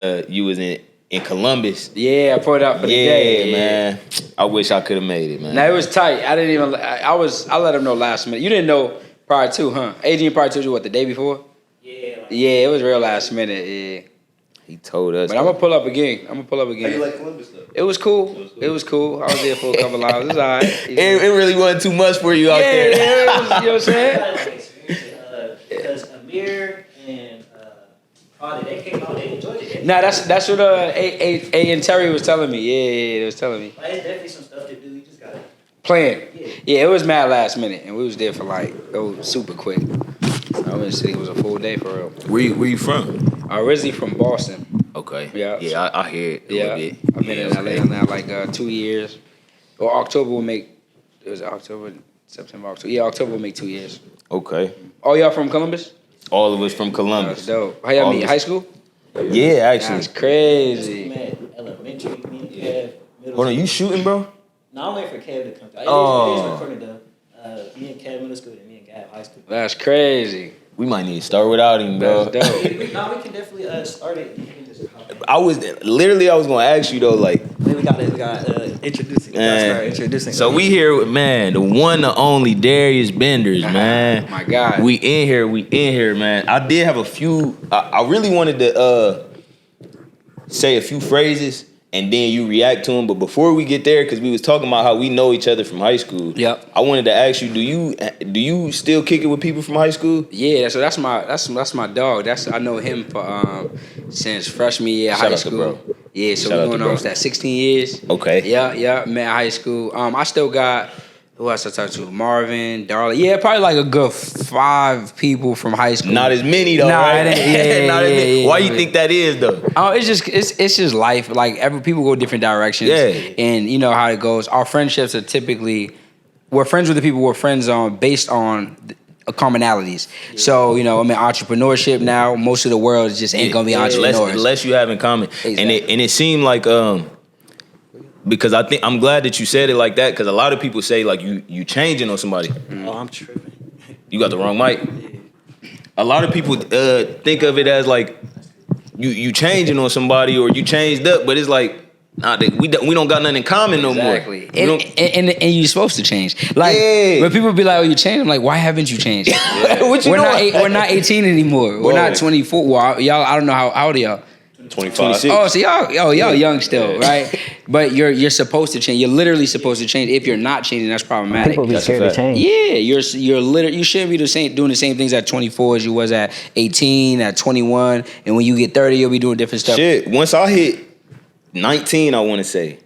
you was in Columbus. Yeah, I put it up for the day. Yeah, man. I wish I could have made it, man. Now it was tight. I didn't even. I let him know last minute. You didn't know prior to, huh? Adrian probably told you what the day before. Yeah, it was real last minute. Yeah. He told us. But I'm gonna pull up again. How you like Columbus though? It was cool. It was cool. I was there for a couple hours. It was all right. It really wasn't too much for you out there. Yeah, it was, you know what I'm saying? Because Amir and Prada, they came out, they enjoyed it. Nah, that's what A and Terry was telling me. Yeah, they was telling me. Like, it's definitely some stuff to do. You just gotta Playing. Yeah, it was mad last minute, and we was there for like it was super quick. I wouldn't say it was a full day for real. Where you from? Originally from Boston. Okay. Yeah. Yeah, I hear it a little bit. I've been in LA now like 2 years. Or October will make. It was October, September, October. Yeah, October will make 2 years. Okay. All y'all from Columbus? All of us from That's Columbus. dope. How y'all All meet? of High us. school? Yeah, actually. That's crazy. met elementary, middle Hold on, you shooting, bro? No, I'm waiting for Kev to come through. Oh. It is recorded though. Me and Kev middle school and me and Gab high school. That's crazy. We might need to start without him, bro. That's dope. We can definitely start it. You can just hop in. I was gonna ask you though, like, Then we got introducing. Man. Introducing. so we here with, man, the one, the only Darius Benders, man. My God. We in here, man. I did have a few. I really wanted to say a few phrases and then you react to them. But before we get there, because we was talking about how we know each other from high school. Yep. I wanted to ask you, do you still kick it with people from high school? Yeah, so that's my dog. I know him for since freshman year of Shout high out to school. bro. Yeah, so Shout out we're to going bro. on to that 16 years. Okay. Yeah, met high school. I still got who else I talked to? Marvin, Darla. Yeah, probably like a good 5 people from high school. Not as many though, Nah, right? it ain't- yeah, Not as yeah, many. yeah, Why yeah. you think that is though? Oh, it's just life. Like people go different directions. Yeah. And you know how it goes. Our friendships are typically we're friends with the people we're friends on based on commonalities. Yeah. So, you know, I'm in entrepreneurship now. Most of the world just ain't gonna be entrepreneurs. Less you have in common. Exactly. And it seemed like because I think I'm glad that you said it like that, because a lot of people say like you changing on somebody. Oh, I'm tripping. You got the wrong mic. A lot of people think of it as like you changing on somebody or you changed up, but it's like nah, we don't got nothing in common no more. Exactly. And you're supposed to change. Like Yeah. when people be like, "Oh, you changed," I'm like, "Why haven't you changed?" What you doing? We're not 18 anymore. We're not 24. Well, y'all, I don't know how old are y'all. 25. 26. Oh, so y'all young still, right? But you're supposed to change. You're literally supposed to change. If you're not changing, that's problematic. People be That's a scared to fact. change. Yeah, you're literally you shouldn't be doing the same things at 24 as you was at 18, at 21, and when you get 30, you'll be doing different stuff. Shit, once I hit 19, I want to say,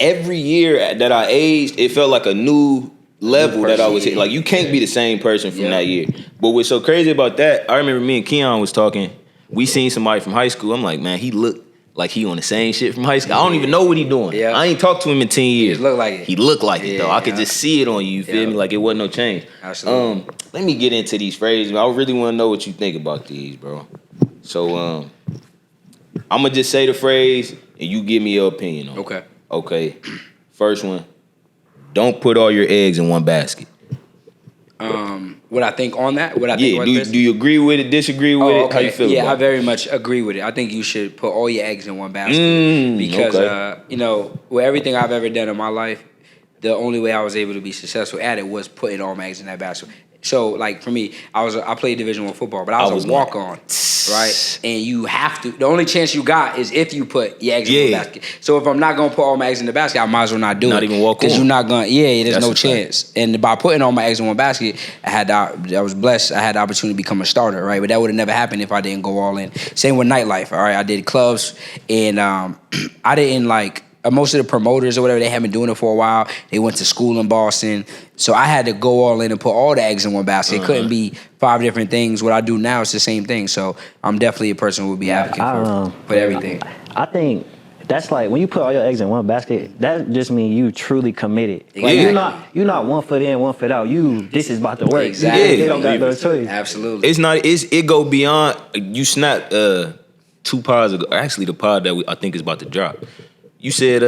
every year that I aged, it felt like a new level that I was hit. Like, you can't be the same person from that year. But what's so crazy about that, I remember me and Keon was talking. We seen somebody from high school. I'm like, man, he looked like he on the same shit from high school. I don't even know what he doing. Yeah. I ain't talked to him in 10 years. He looked like it. He looked like it, though. I could Yeah. just see it on you, feel me? Like, it wasn't no change. Absolutely. Let me get into these phrases. I really want to know what you think about these, bro. So, I'm going to just say the phrase, and you give me your opinion on it. Okay. Okay. First one, don't put all your eggs in one basket. What I think on that? What I think Yeah, about this? do you agree with it, disagree with it? How you feel Yeah, about I it? very much agree with it. I think you should put all your eggs in one basket because, okay. you know, with everything I've ever done in my life, the only way I was able to be successful at it was putting all my eggs in that basket. So, like for me, I played Division I football, but I was a walk on, right? And you have to. The only chance you got is if you put your eggs in the basket. So if I'm not gonna put all my eggs in the basket, I might as well not do it. Not even walk on. Because you're not gonna. Yeah, there's That's no a fact. chance. And by putting all my eggs in one basket, I was blessed. I had the opportunity to become a starter, right? But that would have never happened if I didn't go all in. Same with nightlife. All right, I did clubs, and I didn't like. Most of the promoters or whatever, they had been doing it for a while. They went to school in Boston. So I had to go all in and put all the eggs in one basket. It couldn't be 5 different things. What I do now is the same thing. So I'm definitely a person who would be advocating for everything. I think that's like when you put all your eggs in one basket, that just means you truly committed. Like Exactly. you're not 1 foot in, 1 foot out. This is about to work. Exactly. They don't got no choice. Absolutely. It go beyond. You snapped 2 pods ago. Actually, the pod that I think is about to drop. You said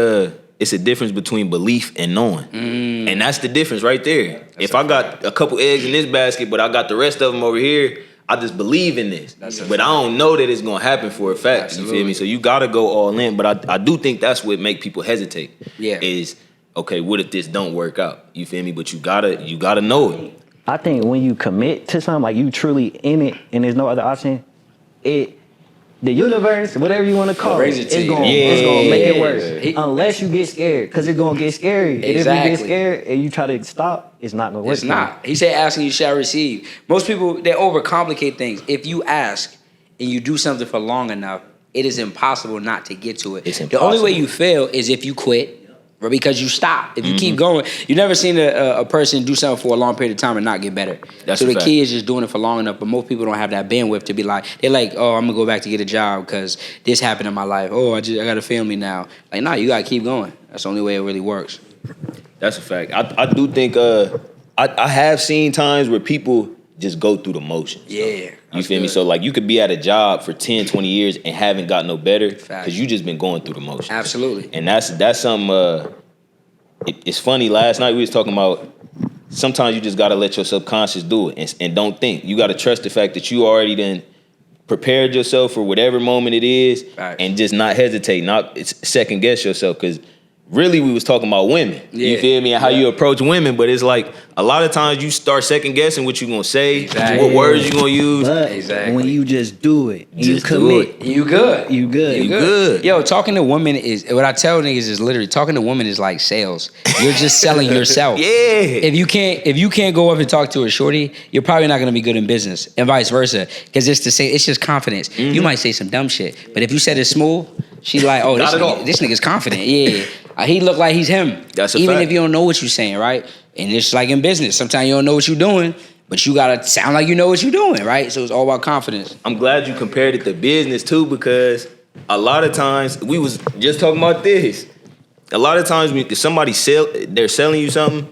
it's a difference between belief and knowing. And that's the difference right there. If I got a couple eggs in this basket, but I got the rest of them over here, I just believe in this. But I don't know that it's gonna happen for a fact. Absolutely. You feel me? So you gotta go all in. But I do think that's what make people hesitate. Yeah. Is okay, what if this don't work out? You feel me? But you gotta know it. I think when you commit to something, like you truly in it, and there's no other option, the universe, whatever you want to call it, it's gonna make it worse. Unless you get scared, because it's gonna get scary. And if you get scared and you try to stop, it's not gonna work. It's not. He said, "Asking you shall receive." Most people, they overcomplicate things. If you ask and you do something for long enough, it is impossible not to get to it. It's the only way impossible. you fail is if you quit. Or because you stop. If you keep going, you never seen a person do something for a long period of time and not get better. That's so a the fact. key is just doing it for long enough. But most people don't have that bandwidth to be like, they're like, oh, I'm gonna go back to get a job because this happened in my life. Oh, I got a family now. Like, nah, you gotta keep going. That's the only way it really works. That's a fact. I do think I have seen times where people just go through the motions. Yeah. You feel me? So like you could be at a job for 10, 20 years and haven't got no better Fact. because you just been going through the motions. Absolutely. And that's something it's funny. Last night we was talking about sometimes you just gotta let your subconscious do it and don't think. You gotta trust the fact that you already done prepared yourself for whatever moment it is. Facts. And just not hesitate, not second guess yourself, because really we was talking about women. Yeah. You feel me? And how you approach women, but it's like a lot of times you start second guessing what you gonna say, Exactly. what words you gonna use. But Exactly. when you just do it, and Just you do commit, it. You good. you good. You good. Yo, talking to women is what I tell niggas is literally talking to women is like sales. You're just selling yourself. Yeah. If you can't go up and talk to a shorty, you're probably not gonna be good in business, and vice versa. Because it's just confidence. You might say some dumb shit, but if you said it smooth, she like, oh, Not at all. this nigga's confident. Yeah, he look like he's him. That's a even fact. if you don't know what you're saying, right? And it's like in business, sometimes you don't know what you're doing, but you gotta sound like you know what you're doing, right? So it's all about confidence. I'm glad you compared it to business too, because a lot of times we was just talking about this. A lot of times when somebody they're selling you something,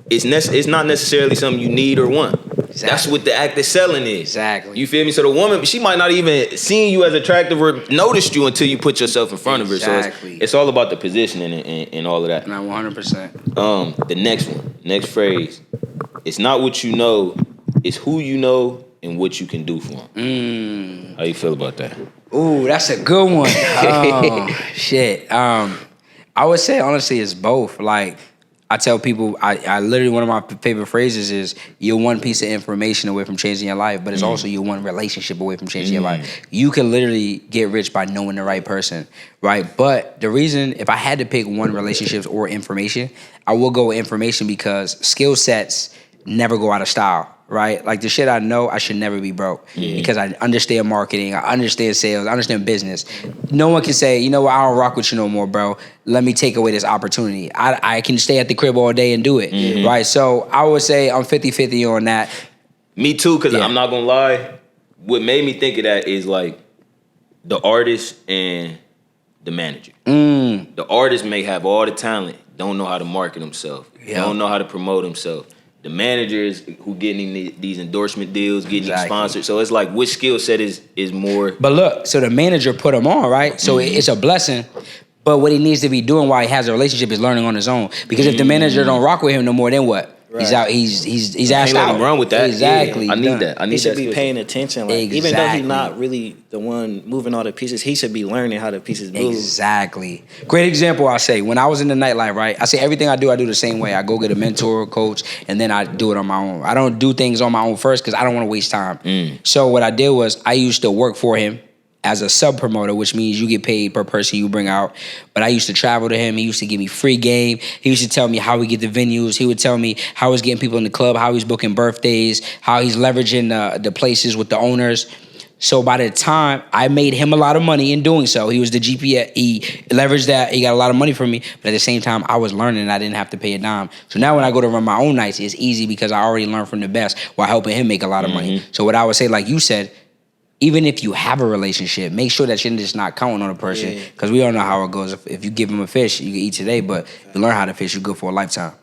it's not necessarily something you need or want. Exactly. That's what the act of selling is. Exactly. You feel me? So the woman, she might not even seeing you as attractive or noticed you until you put yourself in front of her. Exactly. So it's all about the positioning and all of that. Not 100%. The next phrase. It's not what you know, it's who you know and what you can do for them. How you feel about that? Ooh, that's a good one. Oh, shit. I would say honestly it's both. Like I tell people, I literally one of my favorite phrases is you're one piece of information away from changing your life, but it's also you're one relationship away from changing your life. You can literally get rich by knowing the right person, right? But the reason, if I had to pick one relationships or information, I will go with information because skill sets never go out of style. Right? Like the shit I know, I should never be broke because I understand marketing, I understand sales, I understand business. No one can say, you know what, I don't rock with you no more, bro. Let me take away this opportunity. I can stay at the crib all day and do it, right? So I would say I'm 50-50 on that. Me too, because Yeah. I'm not gonna lie. What made me think of that is like the artist and the manager. The artist may have all the talent, don't know how to market himself, don't know how to promote himself. The manager is who getting these endorsement deals, getting Exactly. sponsored. So it's like, which skill set is more? But look, so the manager put him on, right? So it's a blessing. But what he needs to be doing while he has a relationship is learning on his own. Because if the manager don't rock with him no more, then what? He's out. He's asked let out. him run with that. Exactly. Yeah, I He's need done. that. I need He should that be skill paying set. attention. Like, even though Exactly. he's not really the one moving all the pieces, he should be learning how the pieces move. Exactly. Great example, I say. When I was in the nightlife, right? I say everything I do the same way. I go get a mentor, coach, and then I do it on my own. I don't do things on my own first because I don't want to waste time. So what I did was I used to work for him as a sub promoter, which means you get paid per person you bring out. But I used to travel to him. He used to give me free game. He used to tell me how we get the venues. He would tell me how he's getting people in the club, how he's booking birthdays, how he's leveraging the places with the owners. So by the time I made him a lot of money in doing so, he was the GPS. He leveraged that. He got a lot of money from me. But at the same time, I was learning and I didn't have to pay a dime. So now when I go to run my own nights, it's easy because I already learned from the best while helping him make a lot of money. So what I would say, like you said, even if you have a relationship, make sure that you're just not counting on a person because we all know how it goes. If you give him a fish, you can eat today, but if you learn how to fish, you're good for a lifetime.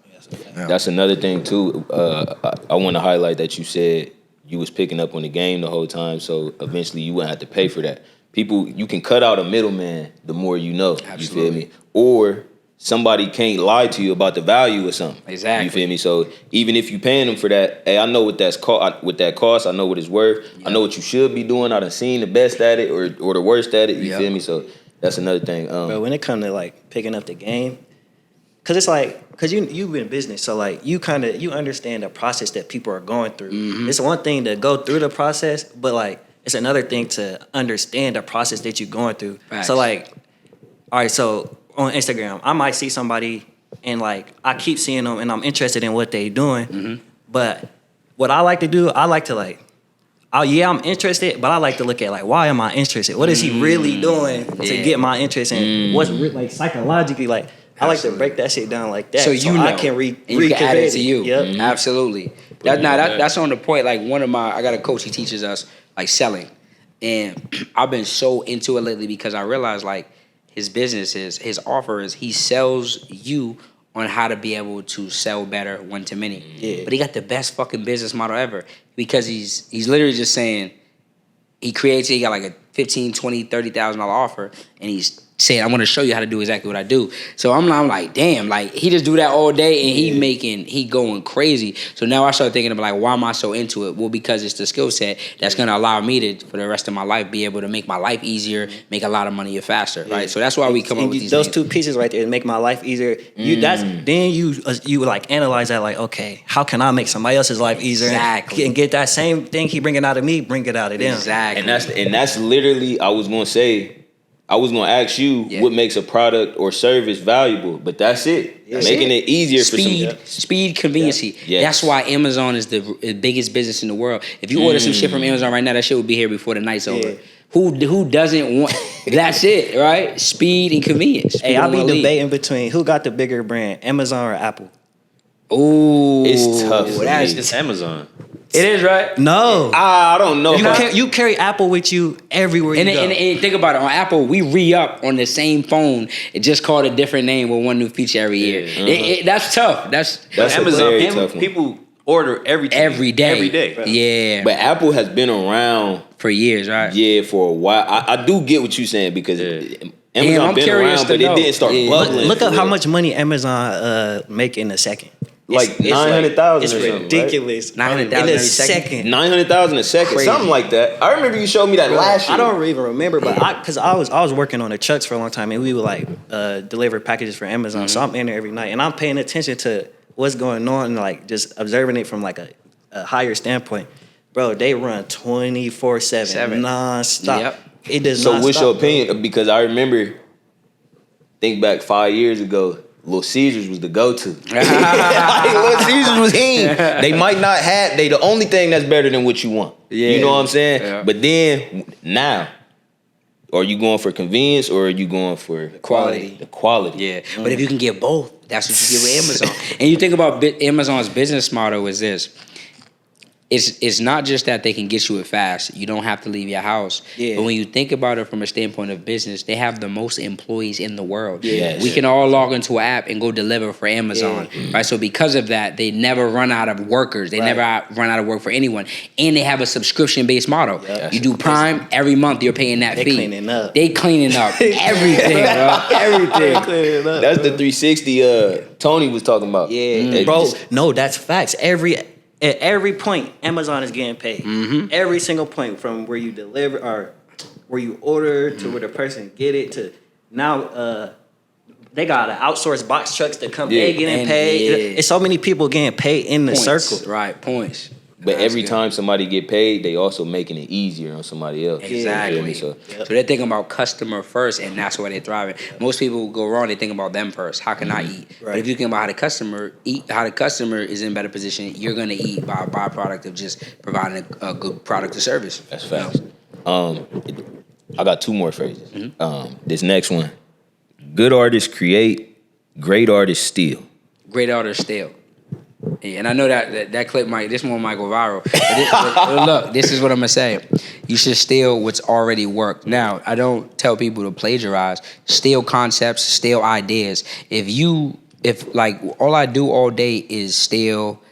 That's another thing too. I want to highlight that you said you was picking up on the game the whole time, so eventually you wouldn't have to pay for that. People, you can cut out a middleman the more you know. Absolutely. You feel me? Or somebody can't lie to you about the value of something. Exactly. You feel me? So even if you paying them for that, hey, I know what that cost. I know what it's worth. I know what you should be doing. I done seen the best at it or the worst at it. You feel me? So that's another thing. But when it comes to like picking up the game, cause it's like, cause you've been in business, so like you understand the process that people are going through. Mm-hmm. It's one thing to go through the process, but like it's another thing to understand the process that you're going through. Facts. So like, all right, so on Instagram, I might see somebody and like I keep seeing them and I'm interested in what they doing. Mm-hmm. But what I like to do, I like to like, I'm interested, but I like to look at like, why am I interested? What is he really doing to get my interest in? What's like psychologically like? I like to break that shit down like that, So you know, I can and you can add it to you. Yep. Absolutely. That's on the point. Like I got a coach. He teaches us like selling, and I've been so into it lately because I realized like his business his offer is he sells you on how to be able to sell better one to many. Yeah. But he got the best fucking business model ever because he's literally just saying he creates it. He got like a $15,000, $20,000, $30,000 offer, and he's saying, "I want to show you how to do exactly what I do." So I'm like, damn, like he just do that all day, and he going crazy. So now I start thinking about like, why am I so into it? Well, because it's the skill set that's gonna allow me to, for the rest of my life, be able to make my life easier, make a lot of money faster, right? So that's why we come up with these those names. two pieces right there make my life easier. You like analyze that like, okay, how can I make somebody else's life easier? Exactly. And get that same thing he bringing out of me, bring it out of them. Exactly. And that's literally I was gonna ask you what makes a product or service valuable, but that's it. Making it easier for some speed, convenience. Yes. That's why Amazon is the biggest business in the world. If you order some shit from Amazon right now, that shit will be here before the night's over. Who doesn't want? That's it, right? Speed and convenience. Hey, I'll be debating between who got the bigger brand, Amazon or Apple. Ooh, It's tough. It's Amazon. It is, right? No, I don't know. you carry Apple with you everywhere you go. And think about it. On Apple, we re-up on the same phone. It just called a different name with one new feature every year. Uh-huh. That's tough. That's Amazon. very tough one. People order everything every day. Every day. Yeah, But Apple has been around for years, right? for a while. I do get what you're saying because Amazon I'm been curious around, to but know. it didn't start Yeah. bubbling. Look for up how real. much money Amazon make in a second. Like It's 900,000 It's or something, ridiculous. 900,000 in a every second. second. 900,000 a second, Crazy. something like that. I remember you showed me that last year. I don't even remember, but I was working on the trucks for a long time, and we would like deliver packages for Amazon. So I'm in there every night, and I'm paying attention to what's going on, and like just observing it from like a higher standpoint. Bro, they run 24/7 nonstop. Yep. It does So not what's stop, your bro. opinion? Because I remember, think back 5 years ago, Little Caesars was the go-to. Like, Little Caesars was in. They might not have, they the only thing that's better than what you want. Yeah. You know what I'm saying? Yeah. But then, now, are you going for convenience or are you going for Quality. The quality. Yeah, but if you can get both, that's what you get with Amazon. And you think about Amazon's business model is this. It's not just that they can get you it fast. You don't have to leave your house. Yeah. But when you think about it from a standpoint of business, they have the most employees in the world. Yes. We can all log into an app and go deliver for Amazon, right? So because of that, they never run out of workers. They never run out of work for anyone. And they have a subscription-based model. Yep. You do Prime, every month you're paying that They fee. cleaning up. They cleaning up everything, bro. Everything. That's the 360 Tony was talking about. Yeah, bro. No, that's facts. At every point, Amazon is getting paid. Every single point, from where you deliver or where you order to where the person get it to now. They got outsourced box trucks that come. They getting and- paid. yeah. It's so many people getting paid in the Points, circle. right? Points. But That's every good. time somebody get paid, they also making it easier on somebody else. Exactly. You feel me? So So they're thinking about customer first, and that's why they're thriving. Most people go wrong; they think about them first. How can I eat? But Right. if you think about how the customer eat, how the customer is in better position, you're gonna eat by a byproduct of just providing a good product or service. that's facts. I got two more phrases. This next one: good artists create, great artists steal. Great artists still. Yeah, and I know that clip this one might go viral. But look, this is what I'm gonna say. You should steal what's already worked. Now, I don't tell people to plagiarize. Steal concepts, steal ideas. If like all I do all day is steal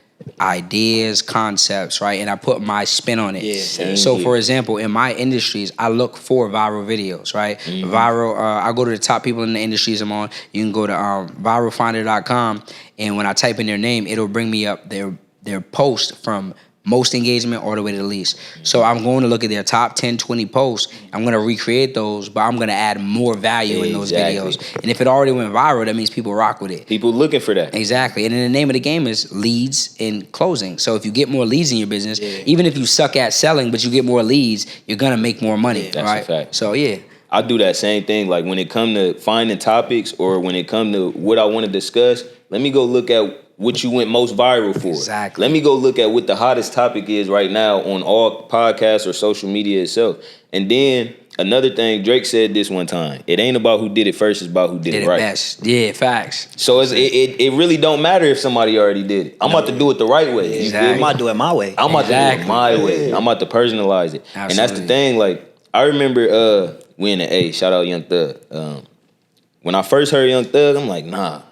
ideas, concepts, right? And I put my spin on it. Same So, here. for example, in my industries, I look for viral videos, right? Viral, I go to the top people in the industries I'm on. You can go to viralfinder.com, and when I type in their name, it'll bring me up their post from most engagement all the way to the least. So I'm going to look at their top 10, 20 posts. I'm going to recreate those, but I'm going to add more value in those videos. And if it already went viral, that means people rock with it. People looking for that. Exactly. And then the name of the game is leads and closing. So if you get more leads in your business, even if you suck at selling, but you get more leads, you're going to make more money. That's right? a fact. So, yeah. I do that same thing. Like when it come to finding topics or when it come to what I want to discuss, let me go look at what you went most viral for. Exactly. Let me go look at what the hottest topic is right now on all podcasts or social media itself. And then another thing, Drake said this one time. It ain't about who did it first, it's about who did it right. Best. Yeah, facts. So it really don't matter if somebody already did it. I'm about to do it the right way. You Exactly. feel I'm me? about to do it my way. I'm about to do it my way. I'm about to personalize it. And that's the thing. Like I remember we in the A, shout out Young Thug. When I first heard Young Thug, I'm like, nah,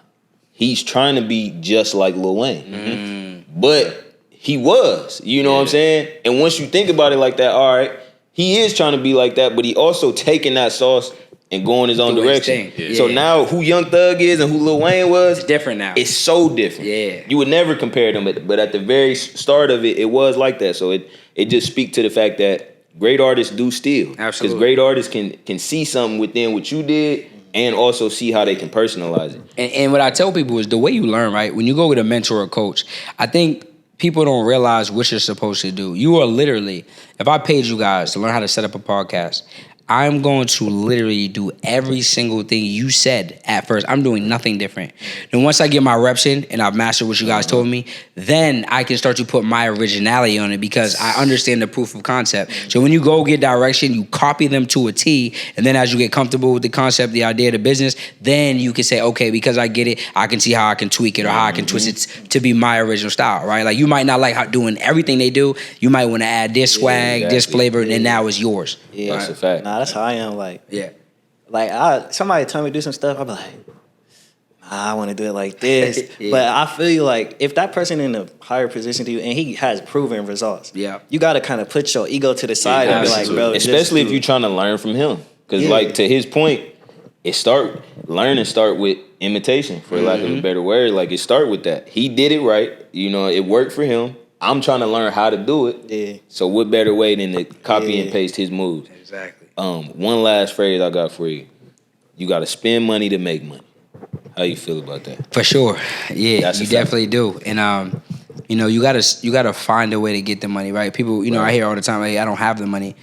he's trying to be just like Lil Wayne. But he was, you know what I'm saying? And once you think about it like that, all right, he is trying to be like that, but he also taking that sauce and going his own direction. So now who Young Thug is and who Lil Wayne was, It's different now. it's so different. Yeah. You would never compare them, but at the very start of it, it was like that. So it just speaks to the fact that great artists do steal. Absolutely. Because great artists can see something within what you did and also see how they can personalize it. And what I tell people is the way you learn, right? When you go with a mentor or coach, I think people don't realize what you're supposed to do. You are literally, if I paid you guys to learn how to set up a podcast, I'm going to literally do every single thing you said at first. I'm doing nothing different. Then once I get my reps in and I've mastered what you guys told me, then I can start to put my originality on it because I understand the proof of concept. So when you go get direction, you copy them to a T, and then as you get comfortable with the concept, the idea, the business, then you can say, okay, because I get it, I can see how I can tweak it or how I can twist it to be my original style, right? Like you might not like how doing everything they do. You might want to add this swag, this flavor, and now it's yours. Yeah, That's a fact. Nah, that's how I am. Like, Yeah. Somebody tell me to do some stuff, I be like, nah, I want to do it like this. But I feel you like if that person in a higher position to you and he has proven results, you got to kind of put your ego to the side and be like, bro, especially if you're trying to learn from him, because like to his point, start with imitation, for lack of a better word. Like it start with that. He did it right, you know, it worked for him. I'm trying to learn how to do it. Yeah. So what better way than to copy and paste his moves? Exactly. One last phrase I got for you. You got to spend money to make money. How you feel about that? For sure. Yeah, That's you a fact. definitely do. And you know, you gotta find a way to get the money, right? People, you know, I hear all the time, hey, I don't have the money.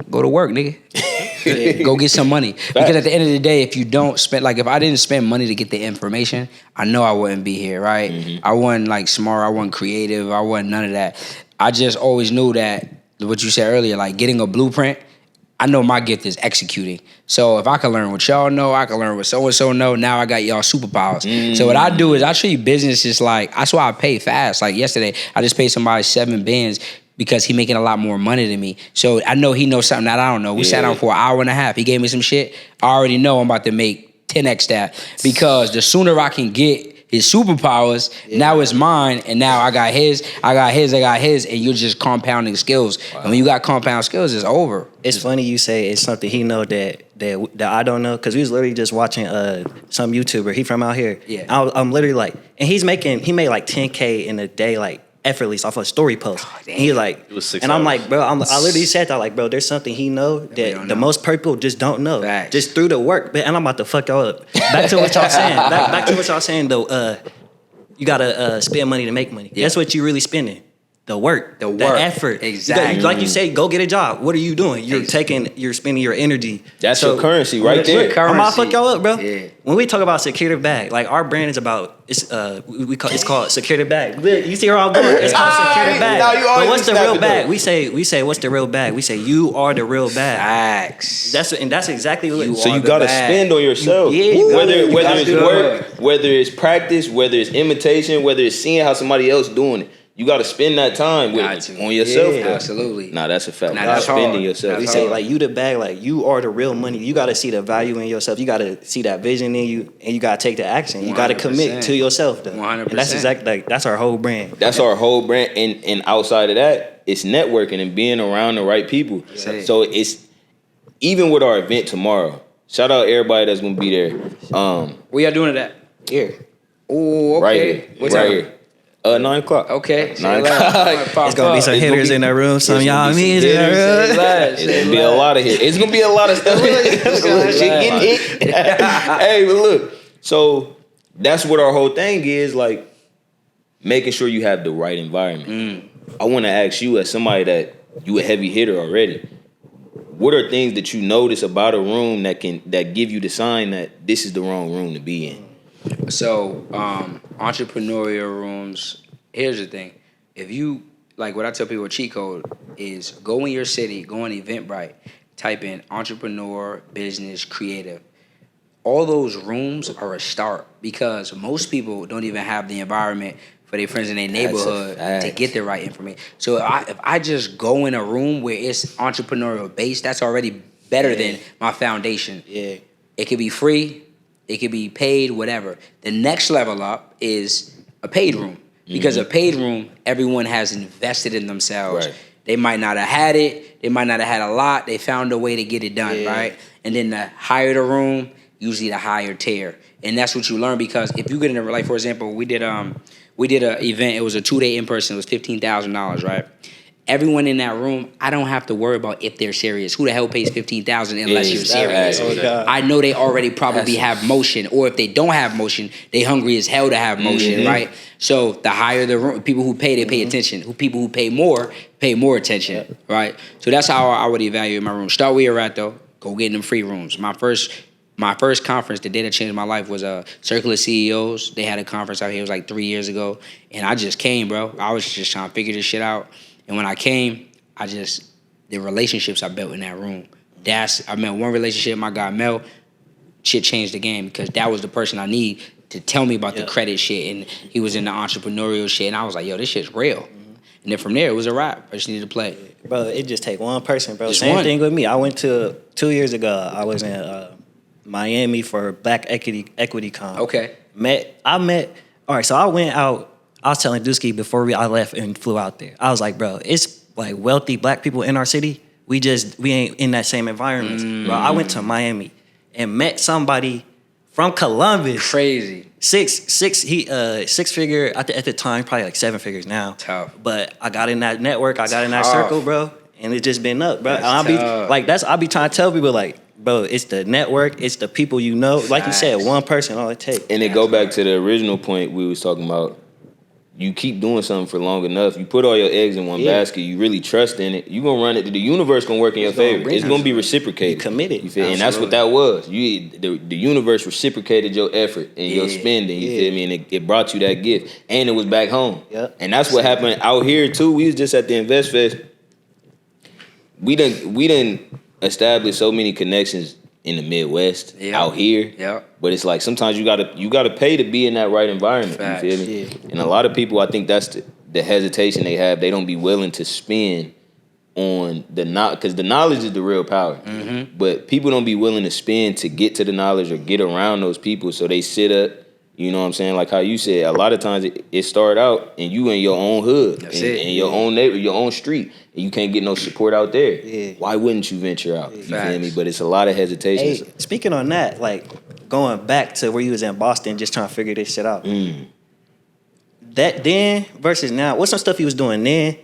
Go to work, nigga. Go get some money. Because at the end of the day, if you don't spend, like if I didn't spend money to get the information, I know I wouldn't be here, right? I wasn't like smart, I wasn't creative, I wasn't none of that. I just always knew that, what you said earlier, like getting a blueprint, I know my gift is executing. So if I can learn what y'all know, I can learn what so-and-so know, now I got y'all superpowers. So what I do is I treat business as like, that's why I pay fast. Like yesterday, I just paid somebody 7 bands because he making a lot more money than me. So I know he knows something that I don't know. We sat down for an hour and a half. He gave me some shit. I already know I'm about to make 10x that because the sooner I can get his superpowers, now it's mine, and now I got his, and you're just compounding skills. And when you got compound skills, it's over. It's funny you say it's something he know that I don't know, because we was literally just watching some YouTuber. He from out here. Yeah. I'm literally like, and he made like 10K in a day, like effortless off a story post. And he's like, It was 6 and I'm hours. like, bro, I literally said that, like, bro, there's something he know that the most people just don't know. Facts. Just through the work. But and I'm about to fuck y'all up. Back to what y'all saying. Back to what y'all saying though. You gotta spend money to make money. That's what you really spending. The work, the effort, exactly. Like you say, go get a job. What are you doing? You're you're spending your energy. That's your currency right there. I'm about to fuck y'all up, bro. Yeah. When we talk about secure the bag, like our brand is about it's called secure the bag. You see where I'm going? It's called secure the bag. Now you always But what's the snap real it bag? up. We say what's the real bag? We say you are the real bag. Facts. That's exactly what. So you gotta spend on yourself. Whether it's work, whether it's practice, whether it's imitation, whether it's seeing how somebody else doing it. You got to spend that time on yourself. Yeah, though. absolutely. Nah, that's a fact. Nah, That's that's spending hard. yourself. We That's say hard. like you the bag, like you are the real money. You got to see the value in yourself. You got to see that vision in you, and you got to take the action. You got to commit 100%. to yourself. Though. 100%. And that's exactly like that's our whole brand. That's our whole brand, and outside of that, it's networking and being around the right people. Yeah. So it's even with our event tomorrow. Shout out everybody that's gonna be there. Where y'all doing it at? Here, Oh, okay. Right here, What right time? here. 9 o'clock. Okay. Say 9 less. o'clock. it's gonna be some It's gonna hitters be- in that room. Some it's y'all gonna be means some in that hitters. room. Less. It's gonna be a lot of hit. It's gonna be a lot of stuff. Shit getting hit. Hey, but look. So that's what our whole thing is, like making sure you have the right environment. I want to ask you, as somebody that you a heavy hitter already, what are things that you notice about a room that give you the sign that this is the wrong room to be in? So, entrepreneurial rooms, here's the thing. If you, like what I tell people, cheat code is go in your city, go on Eventbrite, type in entrepreneur, business, creative. All those rooms are a start because most people don't even have the environment for their friends in their neighborhood to get the right information. So if I just go in a room where it's entrepreneurial based, that's already better than my foundation. Yeah. It could be free, it could be paid, whatever. The next level up is a paid room. Because a paid room, everyone has invested in themselves. Right. They might not have had it, they might not have had a lot, they found a way to get it done, right? And then the higher the room, usually the higher tier. And that's what you learn because if you get in a, like for example, we did an event, it was a 2-day in-person, it was $15,000, right? Everyone in that room, I don't have to worry about if they're serious. Who the hell pays $15,000 unless you're serious? Oh, God. I know they already probably have motion, or if they don't have motion, they hungry as hell to have motion, right? So the higher the room, people who pay, they pay attention. People who pay more attention, right? So that's how I would evaluate my room. Start where you're at though. Go get in them free rooms. My first conference, the day that changed my life, was Circle of CEOs. They had a conference out here. It was like 3 years ago, and I just came, bro. I was just trying to figure this shit out. And when I came, the relationships I built in that room. I met one relationship, my guy Mel, shit changed the game because that was the person I need to tell me about the credit shit. And he was in the entrepreneurial shit. And I was like, yo, this shit's real. And then from there, it was a wrap. I just needed to play. Bro, it just take one person, bro. Just Same one. thing with me. I went to 2 years ago. I was in Miami for Black Equity Con. Okay. All right, so I went out. I was telling Dusky before I left and flew out there. I was like, bro, it's like wealthy Black people in our city. We ain't in that same environment. Bro, I went to Miami and met somebody from Columbus. Crazy. Six figure at the time, probably like 7 figures now. Tough. But I got in that network, I got in that Tough. circle, bro, and it's just been up, bro. That's I'll be trying to tell people like, bro, it's the network, it's the people you know. Like you said, Facts. one person, all it takes. And it go back to the original point we was talking about. You keep doing something for long enough, you put all your eggs in one basket, you really trust in it, you gonna run it, the universe gonna work in your favor. It's gonna be reciprocated. You committed. You feel? And that's what that was. The universe reciprocated your effort and your spending, you feel me? And it brought you that gift. And it was back home. Yep. And that's what happened out here too. We was just at the Invest Fest. We done established so many connections in the Midwest, out here. Yep. But it's like sometimes you gotta pay to be in that right environment. Facts. You feel me? And a lot of people, I think that's the hesitation they have. They don't be willing to spend on the knowledge, because the knowledge is the real power. But people don't be willing to spend to get to the knowledge or get around those people. So they sit up. You know what I'm saying? Like how you said, a lot of times it start out and you in your own hood, in your own neighbor, your own street, and you can't get no support out there. Yeah. Why wouldn't you venture out? You Facts. feel me? But it's a lot of hesitation. Hey, speaking on that, like going back to where you was in Boston, just trying to figure this shit out. That then versus now, what's some stuff you was doing then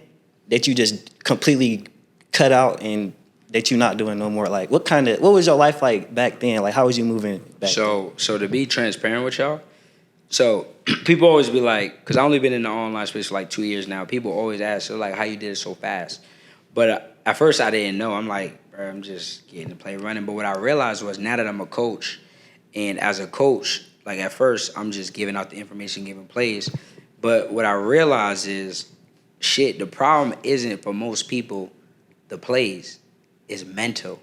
that you just completely cut out and that you're not doing no more? Like what was your life like back then? Like how was you moving back then? So to be transparent with y'all, so people always be like, because I only been in the online space for like 2 years now. People always ask, so like, how you did it so fast? But at first I didn't know. I'm like, bro, I'm just getting the play running. But what I realized was now that I'm a coach, and as a coach, like at first I'm just giving out the information, giving plays. But what I realized is, shit, the problem isn't for most people the plays. It's mental.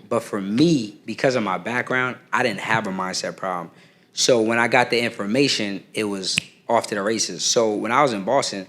But for me, because of my background, I didn't have a mindset problem. So when I got the information, it was off to the races. So when I was in Boston,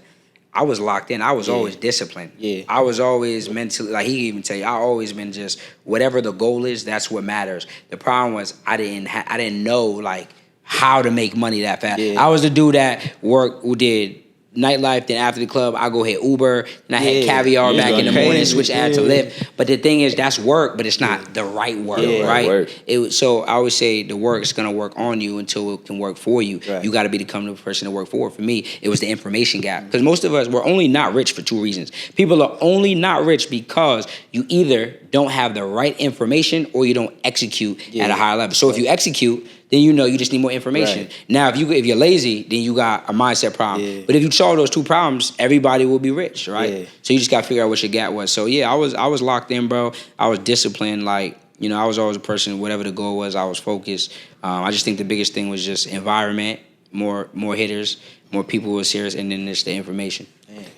I was locked in. I was always disciplined. Yeah. I was always mentally, like he even tell you, I always been just whatever the goal is, that's what matters. The problem was I didn't know like how to make money that fast. Yeah. I was the dude that who did nightlife, then after the club, I go hit Uber, and I had caviar back in the morning, switch ad to Lyft. But the thing is, that's work, but it's not the right work, right? So I always say the work is gonna work on you until it can work for you. Right. You got to become the person to work for. For me, it was the information gap because most of us we're only not rich for two reasons. People are only not rich because you either don't have the right information or you don't execute at a higher level. So if you execute, then you know you just need more information. Right. Now, if you're lazy, then you got a mindset problem. Yeah. But if you solve those two problems, everybody will be rich, right? Yeah. So you just got to figure out what your gap was. So yeah, I was locked in, bro. I was disciplined. Like, you know, I was always a person. Whatever the goal was, I was focused. I just think the biggest thing was just environment, more hitters, more people who were serious, and then just the information.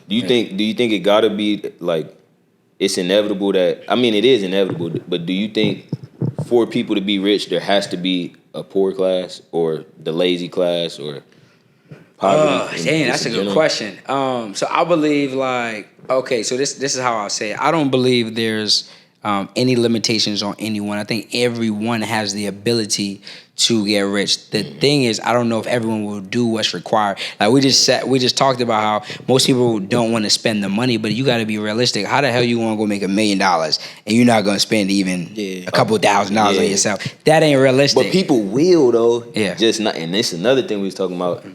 Do you think it gotta be like it's inevitable that it is inevitable, but do you think for people to be rich there has to be a poor class or the lazy class or poverty? Dang, that's a good question. So I believe so this is how I'll say it. I don't believe there's any limitations on anyone. I think everyone has the ability to get rich. The thing is, I don't know if everyone will do what's required. Like we just talked about how most people don't want to spend the money, but you got to be realistic. How the hell you want to go make $1 million and you're not going to spend even a couple $1,000 on yourself? That ain't realistic. But people will though. Yeah. Just not. And this is another thing we was talking about.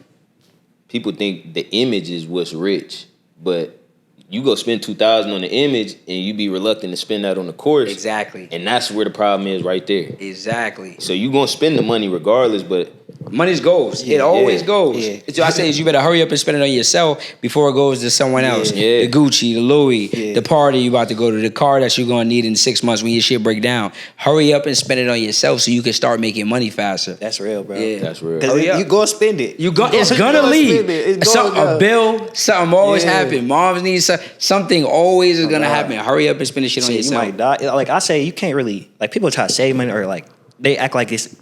People think the image is what's rich, but you go spend $2,000 on the image and you be reluctant to spend that on the course. Exactly. And that's where the problem is right there. Exactly. So you gonna spend the money regardless, but money goes. It always goes. Yeah. So I say is you better hurry up and spend it on yourself before it goes to someone else. Yeah. The Gucci, the Louis, the party you about to go to, the car that you're gonna need in 6 months when your shit break down. Hurry up and spend it on yourself so you can start making money faster. That's real, bro. Yeah. that's real. Because you go spend it. It's gonna leave. A bill, something always happen. Moms need something always is gonna happen. Hurry up and spend the shit on yourself. You might die. Like I say, you can't really people try to save money or like they act like it's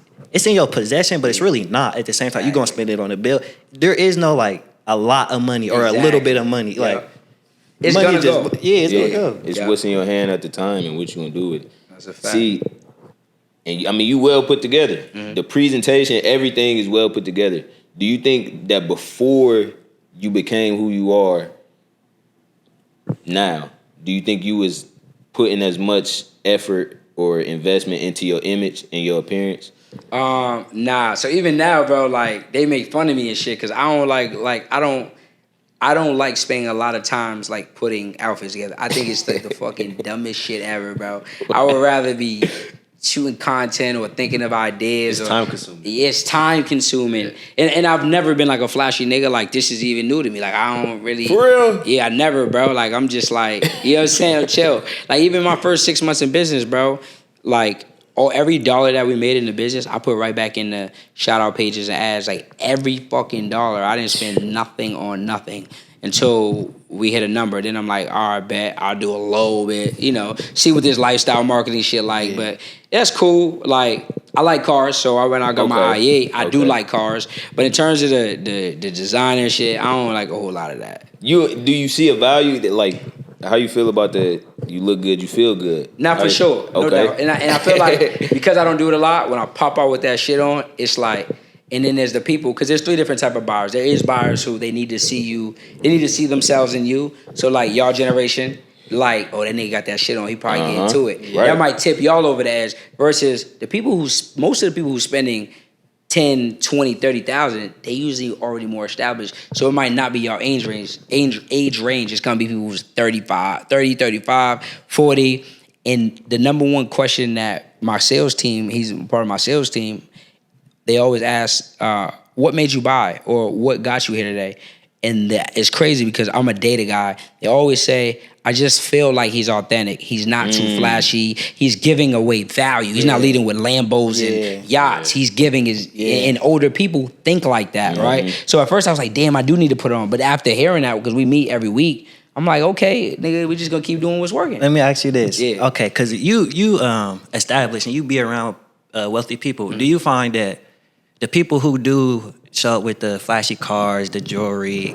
in your possession, but it's really not. At the same time, you're gonna spend it on a bill. There is no like a lot of money or a little bit of money. Like it's money gonna go. It's gonna go. It's what's in your hand at the time and what you gonna do with it. That's a fact. See, and you well put together. The presentation, everything is well put together. Do you think that before you became who you are now, do you think you was putting as much effort or investment into your image and your appearance? Nah. So even now, bro, like they make fun of me and shit because I don't I don't like spending a lot of times like putting outfits together. I think it's like the fucking dumbest shit ever, bro. I would rather be shooting content or thinking of ideas. It's time consuming. It's time consuming. And I've never been like a flashy nigga. Like this is even new to me. Like I don't really. For real? Yeah, I never, bro. Like I'm just like, you know what I'm saying? Chill. Like even my first 6 months in business, bro, like every dollar that we made in the business, I put right back in the shout out pages and ads. Like every fucking dollar. I didn't spend nothing on nothing until we hit a number. Then I'm like, all right, bet I'll do a little bit, see what this lifestyle marketing shit like. Yeah. But that's cool. Like I like cars, so I got my i8. I do like cars, but in terms of the designer shit, I don't like a whole lot of that. Do you see a value that like how you feel about the you look good, you feel good? Not for sure, no doubt. And I feel like because I don't do it a lot, when I pop out with that shit on, it's like. And then there's the people, because there's 3 different type of buyers. There is buyers who they need to see you, they need to see themselves in you. So like y'all generation, like, oh, that nigga got that shit on, he probably get into it. Right. That might tip y'all over the edge versus the people most of the people who's spending 10, 20, 30,000, they usually already more established. So it might not be your age range. It's gonna be people who's 30, 35, 40. And the number one question that my sales team, he's part of my sales team, they always ask, what made you buy or what got you here today? And it's crazy because I'm a data guy. They always say, I just feel like he's authentic. He's not too flashy. He's giving away value. He's not leading with Lambos and yachts. He's giving and older people think like that, right? So at first I was like, damn, I do need to put it on. But after hearing that, because we meet every week, I'm like, okay, nigga, we just gonna keep doing what's working. Let me ask you this. Yeah. Okay, because you establish and you be around wealthy people. Do you find that the people who do show up with the flashy cars, the jewelry,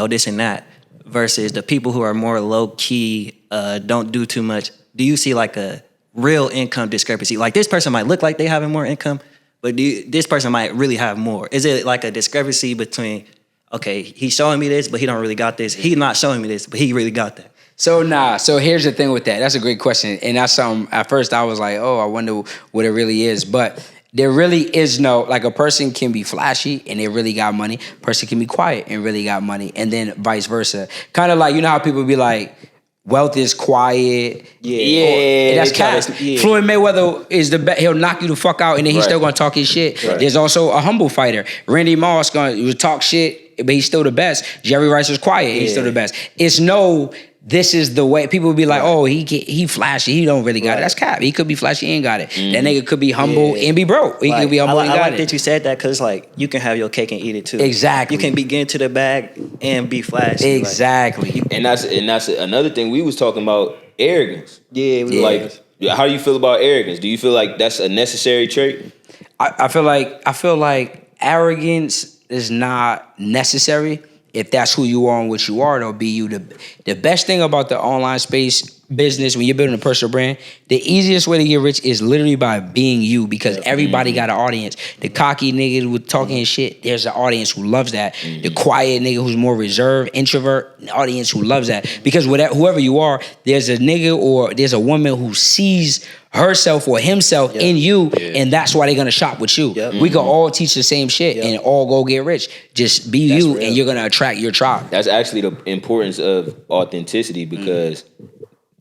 this and that, versus the people who are more low key, don't do too much? Do you see like a real income discrepancy? Like this person might look like they having more income, but this person might really have more. Is it like a discrepancy between, okay, he's showing me this, but he don't really got this. He not showing me this, but he really got that. So here's the thing with that. That's a great question. And that's something, at first I was like, oh, I wonder what it really is. But there really is no, like a person can be flashy and they really got money. A person can be quiet and really got money. And then vice versa. Kind of like, you know how people be like, wealth is quiet. Yeah. That's cap. Floyd Mayweather is the best. He'll knock you the fuck out and then he's still gonna talk his shit. Right. There's also a humble fighter. Randy Moss gonna talk shit, but he's still the best. Jerry Rice is quiet, he's still the best. It's no, this is the way. People would be like, oh, he flashy, he don't really got it. That's cap. He could be flashy and got it. That nigga could be humble and be broke. He could be humble and got it. I like that you said that because like you can have your cake and eat it too. Exactly. You can be getting to the bag and be flashy. Exactly. Like, and that's another thing we was talking about, arrogance. Like, how do you feel about arrogance? Do you feel like that's a necessary trait? I feel like arrogance is not necessary. If that's who you are and what you are, they'll be you. The best thing about the online space business, when you're building a personal brand, the easiest way to get rich is literally by being you, because everybody got an audience. The cocky niggas with talking shit, there's an audience who loves that. The quiet nigga who's more reserved, introvert, an audience who loves that. Because whoever you are, there's a nigga or there's a woman who sees herself or himself in you, and that's why they're gonna shop with you. We can all teach the same shit and all go get rich. Just be you, real. And you're gonna attract your tribe. That's actually the importance of authenticity, because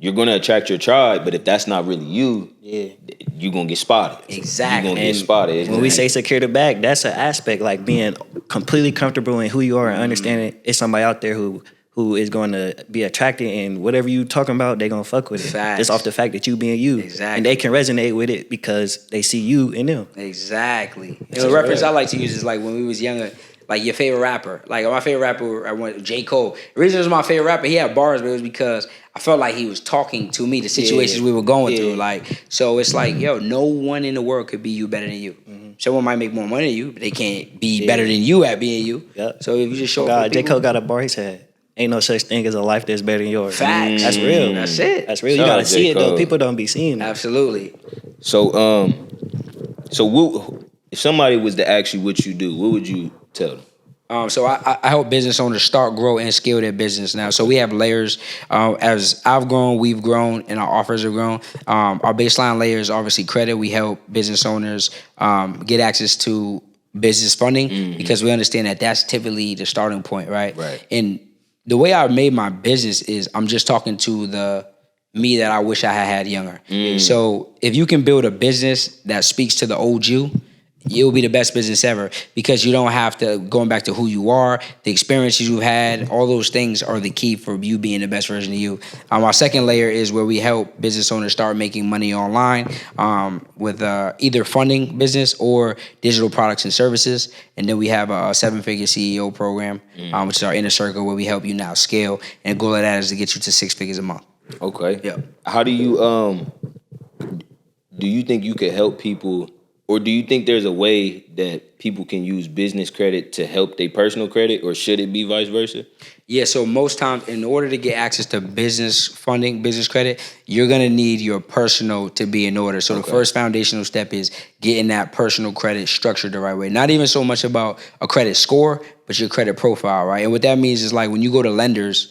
you're gonna attract your tribe, but if that's not really you, you're gonna get spotted. Exactly. You're gonna get spotted. When we say secure the bag, that's an aspect, like being completely comfortable in who you are and understanding it's somebody out there who is going to be attracted, and whatever you talking about, they going to fuck with it. Facts. Just off the fact that you being you. Exactly. And they can resonate with it because they see you in them. Exactly. The reference I like to use is like when we was younger, like your favorite rapper. Like my favorite rapper, I went J. Cole. The reason it was my favorite rapper, he had bars, but it was because I felt like he was talking to me, the situations we were going through. Like, so it's like, yo, no one in the world could be you better than you. Someone might make more money than you, but they can't be better than you at being you. So if you just show up. J. Cole got a bar, he said, ain't no such thing as a life that's better than yours. Facts. That's real. That's it. That's real. You gotta see it though. People don't be seeing it. Absolutely. So if somebody was to ask you what you do, what would you tell them? So I help business owners start, grow, and scale their business now. So we have layers. As I've grown, we've grown, and our offers have grown. Our baseline layer is obviously credit. We help business owners get access to business funding because we understand that that's typically the starting point, right? Right. And the way I made my business is I'm just talking to the me that I wish I had younger. So if you can build a business that speaks to the old you'll be the best business ever, because you don't have to, going back to who you are, the experiences you've had, all those things are the key for you being the best version of you. Our second layer is where we help business owners start making money online with either funding business or digital products and services. And then we have a 7-figure CEO program, which is our inner circle, where we help you now scale. And the goal of that is to get you to 6 figures a month. Okay. Yeah. How do you think you could help people, or do you think there's a way that people can use business credit to help their personal credit, or should it be vice versa? Yeah, so most times, in order to get access to business funding, business credit, you're gonna need your personal to be in order. So the first foundational step is getting that personal credit structured the right way. Not even so much about a credit score, but your credit profile, right? And what that means is, like, when you go to lenders,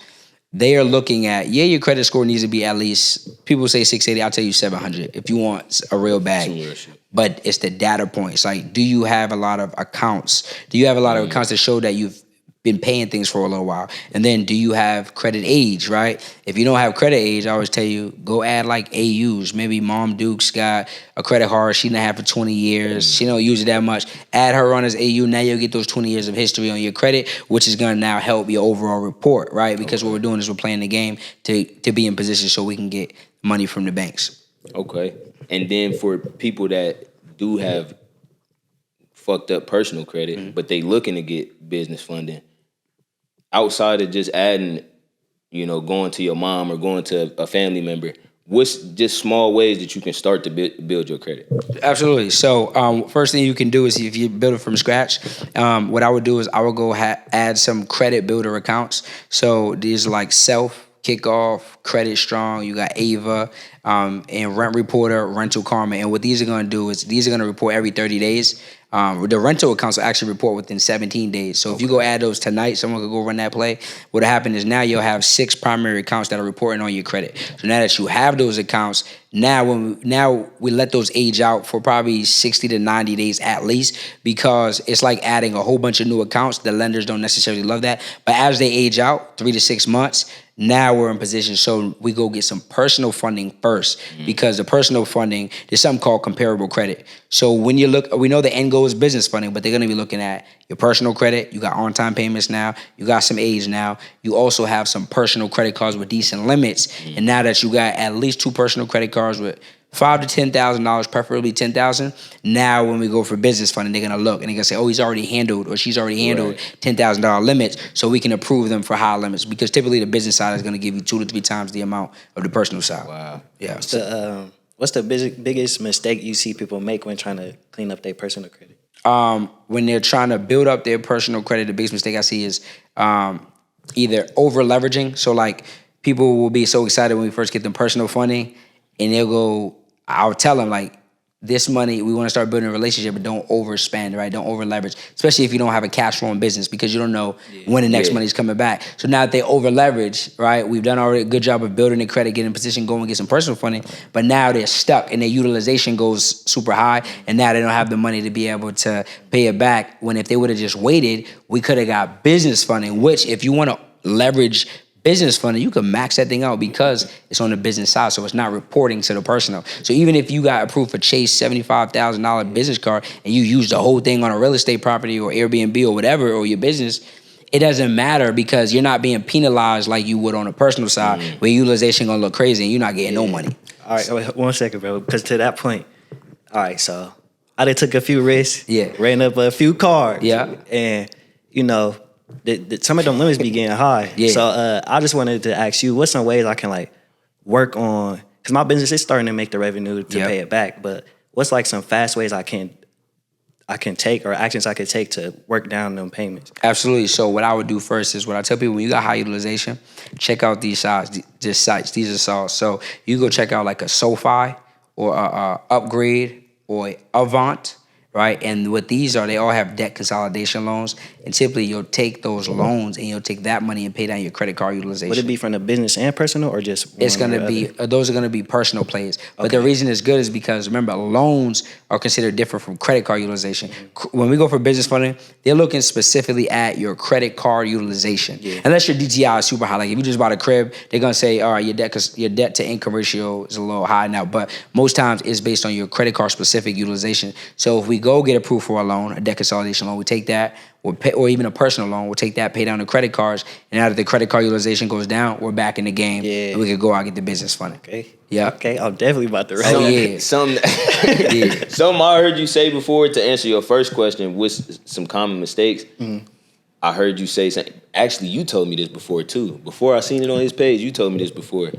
they are looking at, your credit score needs to be at least, people say 680, I'll tell you 700 if you want a real bag. But it's the data points. Like, do you have a lot of accounts? Do you have a lot of accounts that show that you've been paying things for a little while? And then do you have credit age, right? If you don't have credit age, I always tell you, go add like AUs. Maybe Mom Duke's got a credit card she didn't have for 20 years. She don't use it that much. Add her on as AU. Now you'll get those 20 years of history on your credit, which is going to now help your overall report, right? Because what we're doing is we're playing the game to be in position so we can get money from the banks. Okay. And then for people that do have fucked up personal credit, but they looking to get business funding, outside of just adding, going to your mom or going to a family member, what's just small ways that you can start to build your credit? Absolutely. So first thing you can do is if you build it from scratch, what I would do is I would go add some credit builder accounts. So these are like Self, Kickoff, Credit Strong. You got Ava, and Rent Reporter, Rental Karma. And what these are going to do is these are going to report every 30 days. The rental accounts will actually report within 17 days. So if you go add those tonight, someone could go run that play. What'll happen is now you'll have 6 primary accounts that are reporting on your credit. So now that you have those accounts, now we let those age out for probably 60 to 90 days at least, because it's like adding a whole bunch of new accounts. The lenders don't necessarily love that. But as they age out, 3 to 6 months, now we're in position. So we go get some personal funding first, because the personal funding, there's something called comparable credit. So when you look, we know the end goal is business funding, but they're going to be looking at your personal credit. You got on-time payments now. You got some age now. You also have some personal credit cards with decent limits. And now that you got at least 2 personal credit cards with $5,000 to $10,000, preferably $10,000. Now, when we go for business funding, they're gonna look and they're gonna say, "Oh, he's already handled or she's already handled $10,000 limits," so we can approve them for higher limits. Because typically, the business side is gonna give you 2 to 3 times the amount of the personal side. Wow. Yeah. What's the biggest mistake you see people make when trying to clean up their personal credit? When they're trying to build up their personal credit, the biggest mistake I see is either over leveraging. So like people will be so excited when we first get them personal funding, and they'll go. I'll tell them like, this money, we want to start building a relationship, but don't overspend, right? Don't over leverage, especially if you don't have a cash flowing business, because you don't know when the next money's coming back. So now that they over leverage, right? We've done already a good job of building the credit, getting in position, go and get some personal funding, but now they're stuck and their utilization goes super high, and now they don't have the money to be able to pay it back. When if they would have just waited, we could have got business funding, which if you want to leverage business funding, you can max that thing out because it's on the business side, so it's not reporting to the personal. So even if you got approved for Chase $75,000 business card and you use the whole thing on a real estate property or Airbnb or whatever, or your business, it doesn't matter because you're not being penalized like you would on a personal side, where utilization gonna look crazy and you're not getting no money. All right, wait, 1 second, bro, because to that point, all right, so I done took a few risks, ran up a few cards, and you know, some of them limits be getting high. So I just wanted to ask you, what's some ways I can like work on, because my business is starting to make the revenue to pay it back, but what's like some fast ways I can take, or actions I could take to work down them payments? Absolutely. So what I would do first is what I tell people: when you got high utilization, check out these sites. These are sites. So you go check out like a SoFi or a Upgrade or a Avant. Right, and what these are, they all have debt consolidation loans, and typically you'll take those loans and you'll take that money and pay down your credit card utilization. Would it be from the business and personal, or just one? It's going to be those are going to be personal plays, but the reason it's good is because remember, loans are considered different from credit card utilization. When we go for business funding, they're looking specifically at your credit card utilization. Unless your DTI is super high, like if you just bought a crib, they're going to say, all right, your debt to income ratio is a little high now, but most times it's based on your credit card specific utilization. So if we go get approved for a loan, a debt consolidation loan, we take that, or even a personal loan, we'll take that, pay down the credit cards, and now that the credit card utilization goes down, we're back in the game, and we can go out and get the business funding. Okay, I'm definitely about to write Something I heard you say before to answer your first question was some common mistakes. I heard you say something. Actually, you told me this before too. Before I seen it on his page, you told me this before.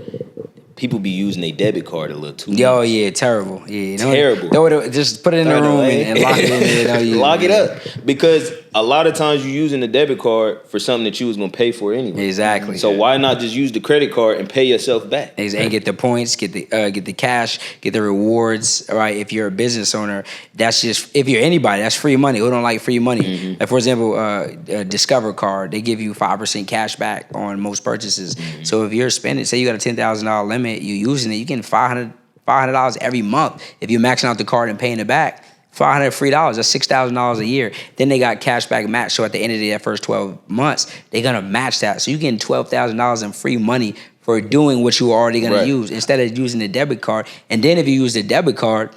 People be using their debit card a little too much. Terrible. Terrible. Just put it in the room and lock it in there. Lock it up. Because a lot of times you're using the debit card for something that you was going to pay for anyway. Exactly. So why not just use the credit card and pay yourself back? And get the points, get the cash, get the rewards, right? If you're a business owner, that's just, if you're anybody, that's free money. Who don't like free money? Like for example, a Discover card, they give you 5% cash back on most purchases. So if you're spending, say you got a $10,000 limit, you're using it, you getting $500 every month. If you're maxing out the card and paying it back, $500 free dollars, that's $6,000 a year. Then they got cash back match. So at the end of the day, that first 12 months, they're gonna match that. So you're getting $12,000 in free money for doing what you were already gonna use instead of using the debit card. And then if you use the debit card,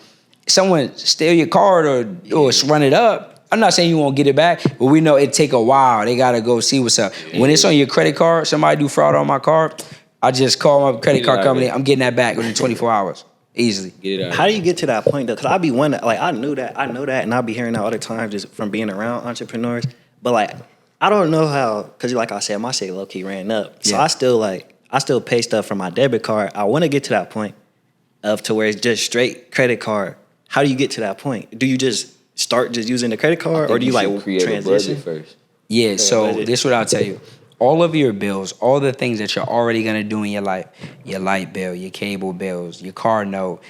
someone steal your card or run it up. I'm not saying you won't get it back, but we know it take a while. They gotta go see what's up. When it's on your credit card, somebody do fraud on my card, I just call my credit card company. I'm getting that back within 24 hours. Easily. Get it out. How do you get to that point though? Because I be wondering, like I know that, and I be hearing that all the time just from being around entrepreneurs. But like, I don't know how, because like I said, my shit low key ran up. So I still like, I still pay stuff from my debit card. I want to get to that point of to where it's just straight credit card. How do you get to that point? Do you just start just using the credit card, or do you like create transition a budget first? Yeah, so this is what I'll tell you. All of your bills, all the things that you're already gonna do in your life, your light bill, your cable bills, your car note,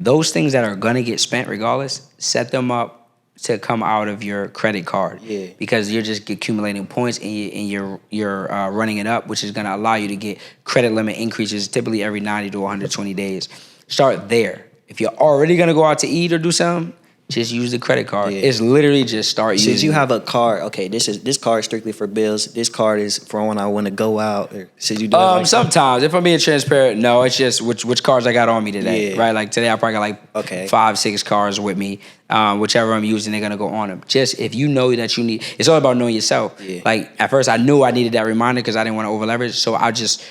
those things that are gonna get spent regardless, set them up to come out of your credit card. Yeah. Because you're just accumulating points and you're running it up, which is gonna allow you to get credit limit increases typically every 90 to 120 days. Start there. If you're already gonna go out to eat or do something, just use the credit card. Yeah. It's literally just start using. Should you have a card? Okay, this card is strictly for bills. This card is for when I want to go out. Or should you do it like sometimes, if I'm being transparent, no, it's just which cards I got on me today, Yeah. right? Like today, I probably got like 5-6 cards with me. Whichever I'm using, they're gonna go on them. Just if you know that you need, it's all about knowing yourself. Yeah. Like at first, I knew I needed that reminder because I didn't want to over leverage, so I just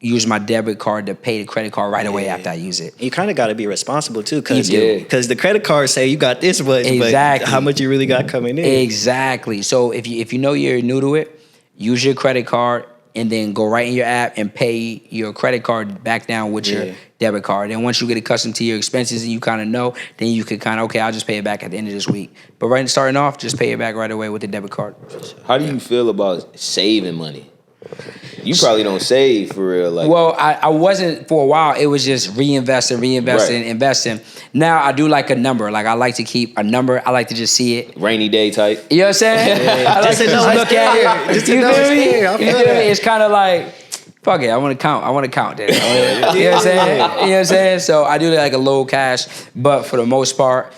use my debit card to pay the credit card right away after I use it. You kind of got to be responsible too, because You do. the credit card say you got this much, Exactly. but how much you really got coming in? Exactly. So if you know you're new to it, use your credit card and then go right in your app and pay your credit card back down with your debit card. And once you get accustomed to your expenses and you kind of know, then you could kind of, okay, I'll just pay it back at the end of this week. But starting off, just pay it back right away with the debit card. How do you feel about saving money? You probably don't save for real. Like, well, I wasn't for a while. It was just reinvesting, Right. investing. Now I do like a number. Like I like to keep a number. I like to just see it. rainy day type. You know what I'm saying? I like Just to to know just it's look at there. it. Just to You know feel it's me? there. I You feel feel me? that. It's kind of like, fuck it. I want to count that. You know what I'm saying? You know what I'm saying? So I do like a low cash, but for the most part,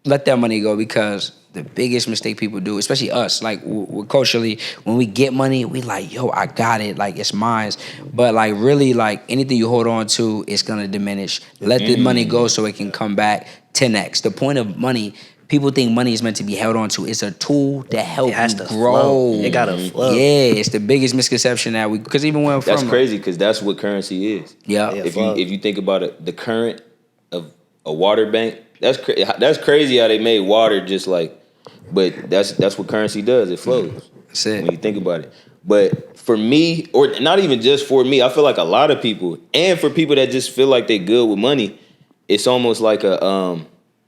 let that money go, because the biggest mistake people do, especially us, like we're culturally, when we get money, we like, yo, I got it, like it's mine. But like really, like anything you hold on to, it's gonna diminish. Let the money go so it can come back 10x. The point of money, people think money is meant to be held on to. It's a tool to help It has you to grow. flow. It gotta flow. Yeah, it's the biggest misconception that because even when That's crazy because that's what currency is. Yeah. Yeah. If flow. you think about it, the current of a water bank, that's crazy how they made water just like, but that's what currency does. It flows. That's it. When you think about it. But for me, or not even just for me, I feel like a lot of people, and for people that just feel like they good with money, it's almost like a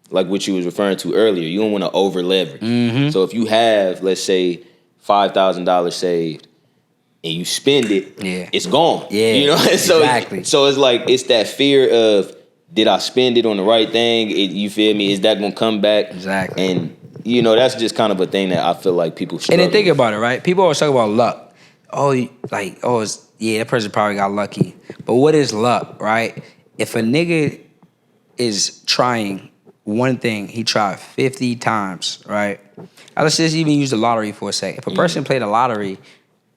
like what you was referring to earlier. You don't want to over leverage. Mm-hmm. So if you have, let's say, $5,000 saved, and you spend it, it's gone. Yeah, you know. So exactly. So it's like it's that fear of, did I spend it on the right thing? You feel me? Is that gonna come back? Exactly. And you know, that's just kind of a thing that I feel like people struggle And then think with. about it, right? People always talk about luck. That person probably got lucky. But what is luck, right? If a nigga is trying one thing, he tried 50 times, right? Let's just even use the lottery for a second. If a person played the lottery,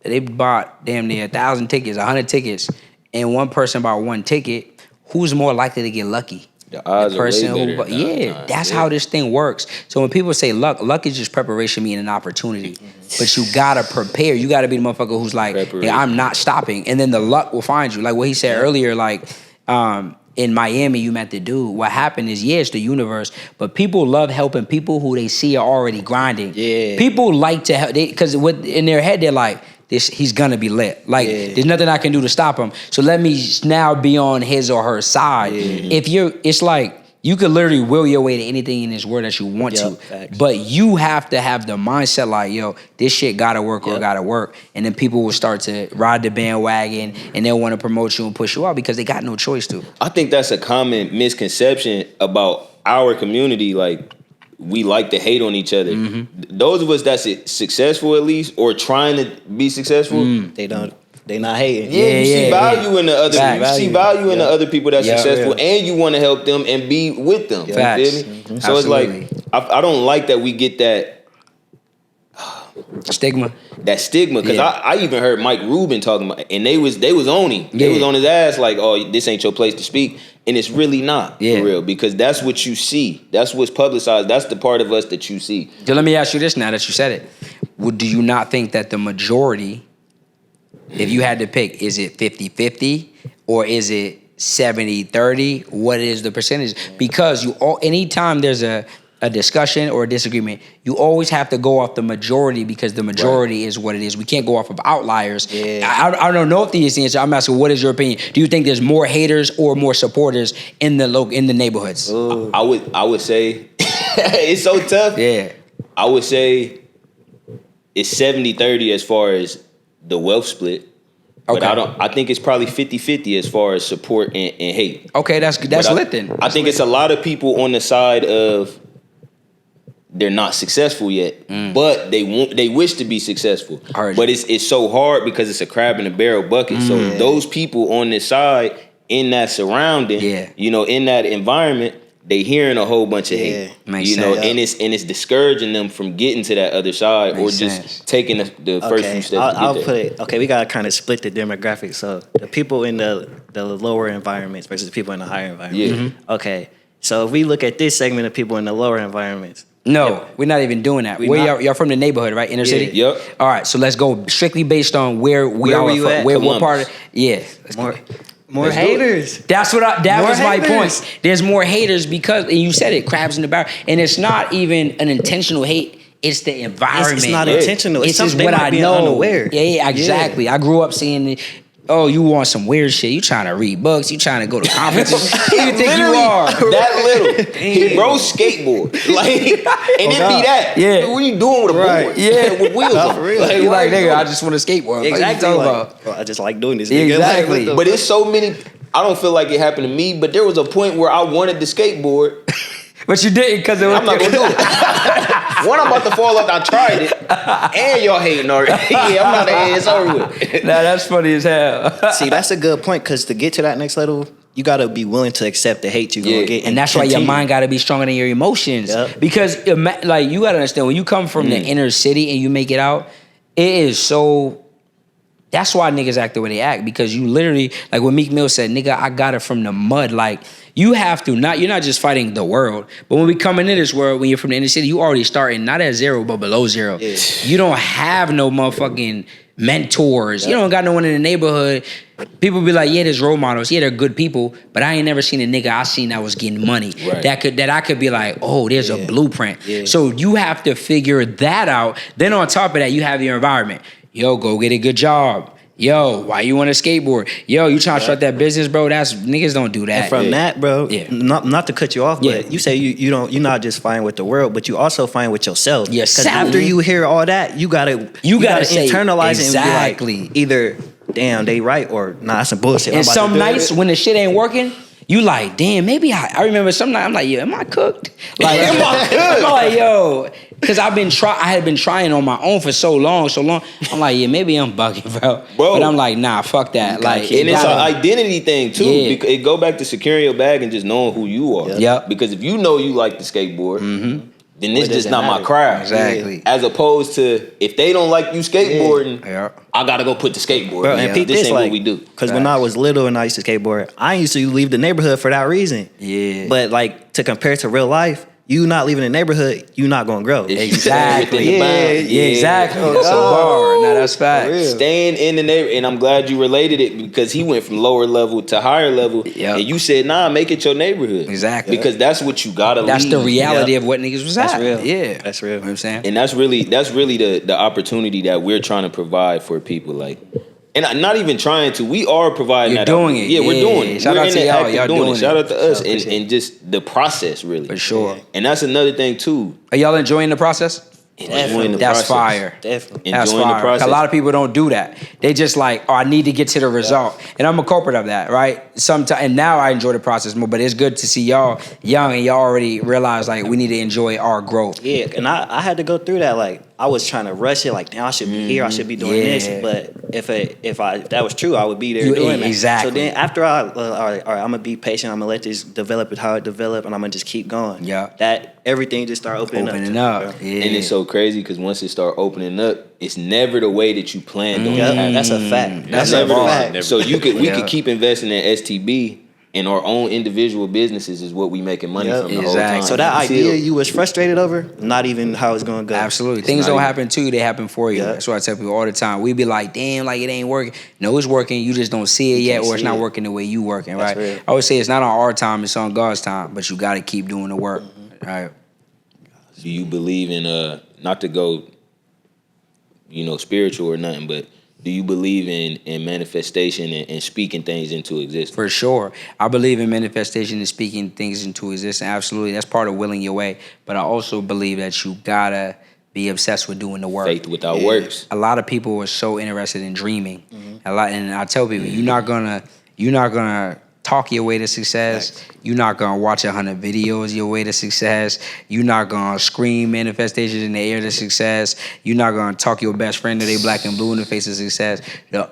they bought damn near 1,000 tickets, 100 tickets, and one person bought one ticket, who's more likely to get lucky? The odds are way better. That's how this thing works. So when people say luck is just preparation meaning an opportunity. But you gotta prepare. You gotta be the motherfucker who's like, hey, I'm not stopping. And then the luck will find you. Like what he said earlier, like in Miami, you met the dude. What happened is, it's the universe, but people love helping people who they see are already grinding. Yeah. People like to help, because in their head, they're like, he's gonna be lit. Like, there's nothing I can do to stop him. So let me now be on his or her side. It's like, you could literally will your way to anything in this world that you want to. Facts. But you have to have the mindset like, yo, this shit gotta work or gotta work. And then people will start to ride the bandwagon and they'll want to promote you and push you out because they got no choice to. I think that's a common misconception about our community. Like, we like to hate on each other. Those of us that's successful at least, or trying to be successful, They not hating. you see value in the other. You see value in the other people that's successful, and you want to help them and be with them. Facts. You feel me? So it's like I don't like that we get that Stigma. stigma, because I even heard Mike Rubin talking about, and they was on him. They was on his ass like, oh, this ain't your place to speak, and it's really not for real, because that's what you see. That's what's publicized. That's the part of us that you see. So let me ask you this now that you said it. Do you not think that the majority, if you had to pick, is it 50-50 or is it 70-30? What is the percentage? Because anytime there's a a discussion or a disagreement, you always have to go off the majority because the majority is what it is. We can't go off of outliers. Yeah. I don't know if the answer. I'm asking, what is your opinion? Do you think there's more haters or more supporters in the neighborhoods? I would say it's so tough. Yeah. I would say it's 70-30 as far as the wealth split. But Okay. I think it's probably 50-50 as far as support and hate. Okay, that's lit then. I think it's a lot of people on the side of they're not successful yet, but they wish to be successful. But it's so hard because it's a crab in a barrel bucket. So those people on this side, in that surrounding, in that environment, they hearing a whole bunch of hate. Makes you know, sense. and it's discouraging them from getting to that other side or just taking the first few steps. I'll put it. Okay, we gotta kind of split the demographics. So the people in the lower environments versus the people in the higher environments. Yeah. Okay, so if we look at this segment of people in the lower environments. No, we're not even doing that. Y'all from the neighborhood, right? Inner city? Yep. All right, so let's go strictly based on where we Where are. were you at? What part of let's More, go. more Let's do it. haters. That More was my haters. point. There's more haters because, and you said it, crabs in the barrel, and it's not even an intentional hate. It's the environment. It's not intentional. It's just something what they might I be know. unaware. Yeah, exactly. I grew up seeing it. Oh, you want some weird shit? You trying to read books? You trying to go to conferences? Who you think you are? That little. He bro skateboard. Like, and it be that. Yeah. What are you doing with a board? Yeah. With wheels on. For real. Like, You why like, are you nigga, doing I it? just want to skateboard. Exactly. What you talking Like, about? well, I just like doing this. Nigga. Exactly. Like, what But it's so many. I don't feel like it happened to me, but there was a point where I wanted the skateboard. But you didn't because it was. I'm not gonna do it. One, I'm about to fall off. I tried it, and y'all hating already. Yeah, I'm not. It's over with. Nah, that's funny as hell. See, that's a good point because to get to that next level, you gotta be willing to accept the hate you're gonna get, And that's why your continue. mind got to be stronger than your emotions. Yep. Because like you got to understand, when you come from the inner city and you make it out, it is so. That's why niggas act the way they act, because you literally, like what Meek Mill said, nigga, I got it from the mud. Like, you have to, you're not just fighting the world, but when we come into this world, when you're from the inner city, you already starting not at zero, but below zero. Yeah. You don't have no motherfucking mentors. You don't got no one in the neighborhood. People be like, yeah, there's role models. Yeah, they're good people, but I ain't never seen a nigga I seen that was getting money. Right. That I could be like, oh, there's a blueprint. Yeah. So you have to figure that out. Then on top of that, you have your environment. Yo, go get a good job. Yo, why you want to skateboard? Yo, you trying to start that business, bro? That's niggas don't do that. And from that, bro, Yeah. not to cut you off, but Yeah. you say you're not just fine with the world, but you also fine with yourself. Yourself. Because after you hear all that, you gotta say, internalize it exactly. and be like, either damn they right or nah, that's some bullshit. I'm And about to some do nights it. when the shit ain't working, you like, damn, maybe I remember some night I'm like, yo, am I cooked? Like, am I cooked? I'm like, yo, because I had been trying on my own for so long. I'm like, yeah, maybe I'm bugging, bro. But I'm like, nah, fuck that. Like, And it's an identity thing too. Yeah. Because it go back to securing your bag and just knowing who you are. Yep. Because if you know you like the skateboard, then this What does just it not my matter? crowd. Exactly. As opposed to if they don't like you skateboarding, Yeah. I gotta go put the skateboard. Bro, in. and peep This this, ain't like, what we do. Because when I was little and I used to skateboard, I used to leave the neighborhood for that reason. Yeah. But like to compare to real life, you not leaving the neighborhood, you not gonna grow. Exactly. Everything about- Yeah, exactly. That's a bar. Nah, that's facts. Staying in the neighborhood, and I'm glad you related it because he went from lower level to higher level, Yep. and you said, "Nah, make it your neighborhood." Exactly. because that's what you gotta. That's lead. the reality of what niggas was That's at. real. Yeah. That's real. You know what I'm saying? And that's really the opportunity that we're trying to provide for people. Like, and I'm not even trying to. We are providing You're that. doing opportunity. it. Yeah, we're Yeah. doing it. Shout we're out in to the y'all. act of Y'all doing doing it. Shout it. out to us So appreciate and just the process, really. For sure. And that's another thing too. Are y'all enjoying the process? Enjoying the That's process. fire. Definitely. That's Enjoying the fire. process. A lot of people don't do that. They just like, oh, I need to get to the result. And I'm a culprit of that, right? Sometimes, and now I enjoy the process more, but it's good to see y'all young and y'all already realize like we need to enjoy our growth. Yeah, and I had to go through that. Like I was trying to rush it. Like, damn, I should be here. I should be doing Yeah. this. But if that was true, I would be there You- doing that. exactly. So then after all right, I'm gonna be patient. I'm gonna let this develop it how it develop, and I'm gonna just keep going. Yeah. That everything just start opening up. up. Yeah. And it's so crazy because once it start opening up, it's never the way that you planned on it. Yeah, that's a fact. That's Never a the- fact. So we Yeah. could keep investing in STB, and our own individual businesses is what we making money Yep. from the whole Exactly. time. So that Until- idea you was frustrated over, not even how it's gonna go. Absolutely. It's Things not don't even- happen to you, they happen for you. Yeah. That's what I tell people all the time. We be like, damn, like it ain't working. No, it's working. You just don't see it yet, can't or it's see not it. working the way you working, That's right? real. I always say it's not on our time, it's on God's time, but you gotta keep doing the work. Right. Do you believe in not to go, spiritual or nothing, but do you believe in manifestation and speaking things into existence? For sure. I believe in manifestation and speaking things into existence. Absolutely. That's part of willing your way. But I also believe that you gotta be obsessed with doing the work. Faith without works. A lot of people are so interested in dreaming. And I tell people, you're not gonna talk your way to success. You're not gonna watch 100 videos your way to success. You're not gonna scream manifestations in the air to success. You're not gonna talk your best friend that they black and blue in the face to success.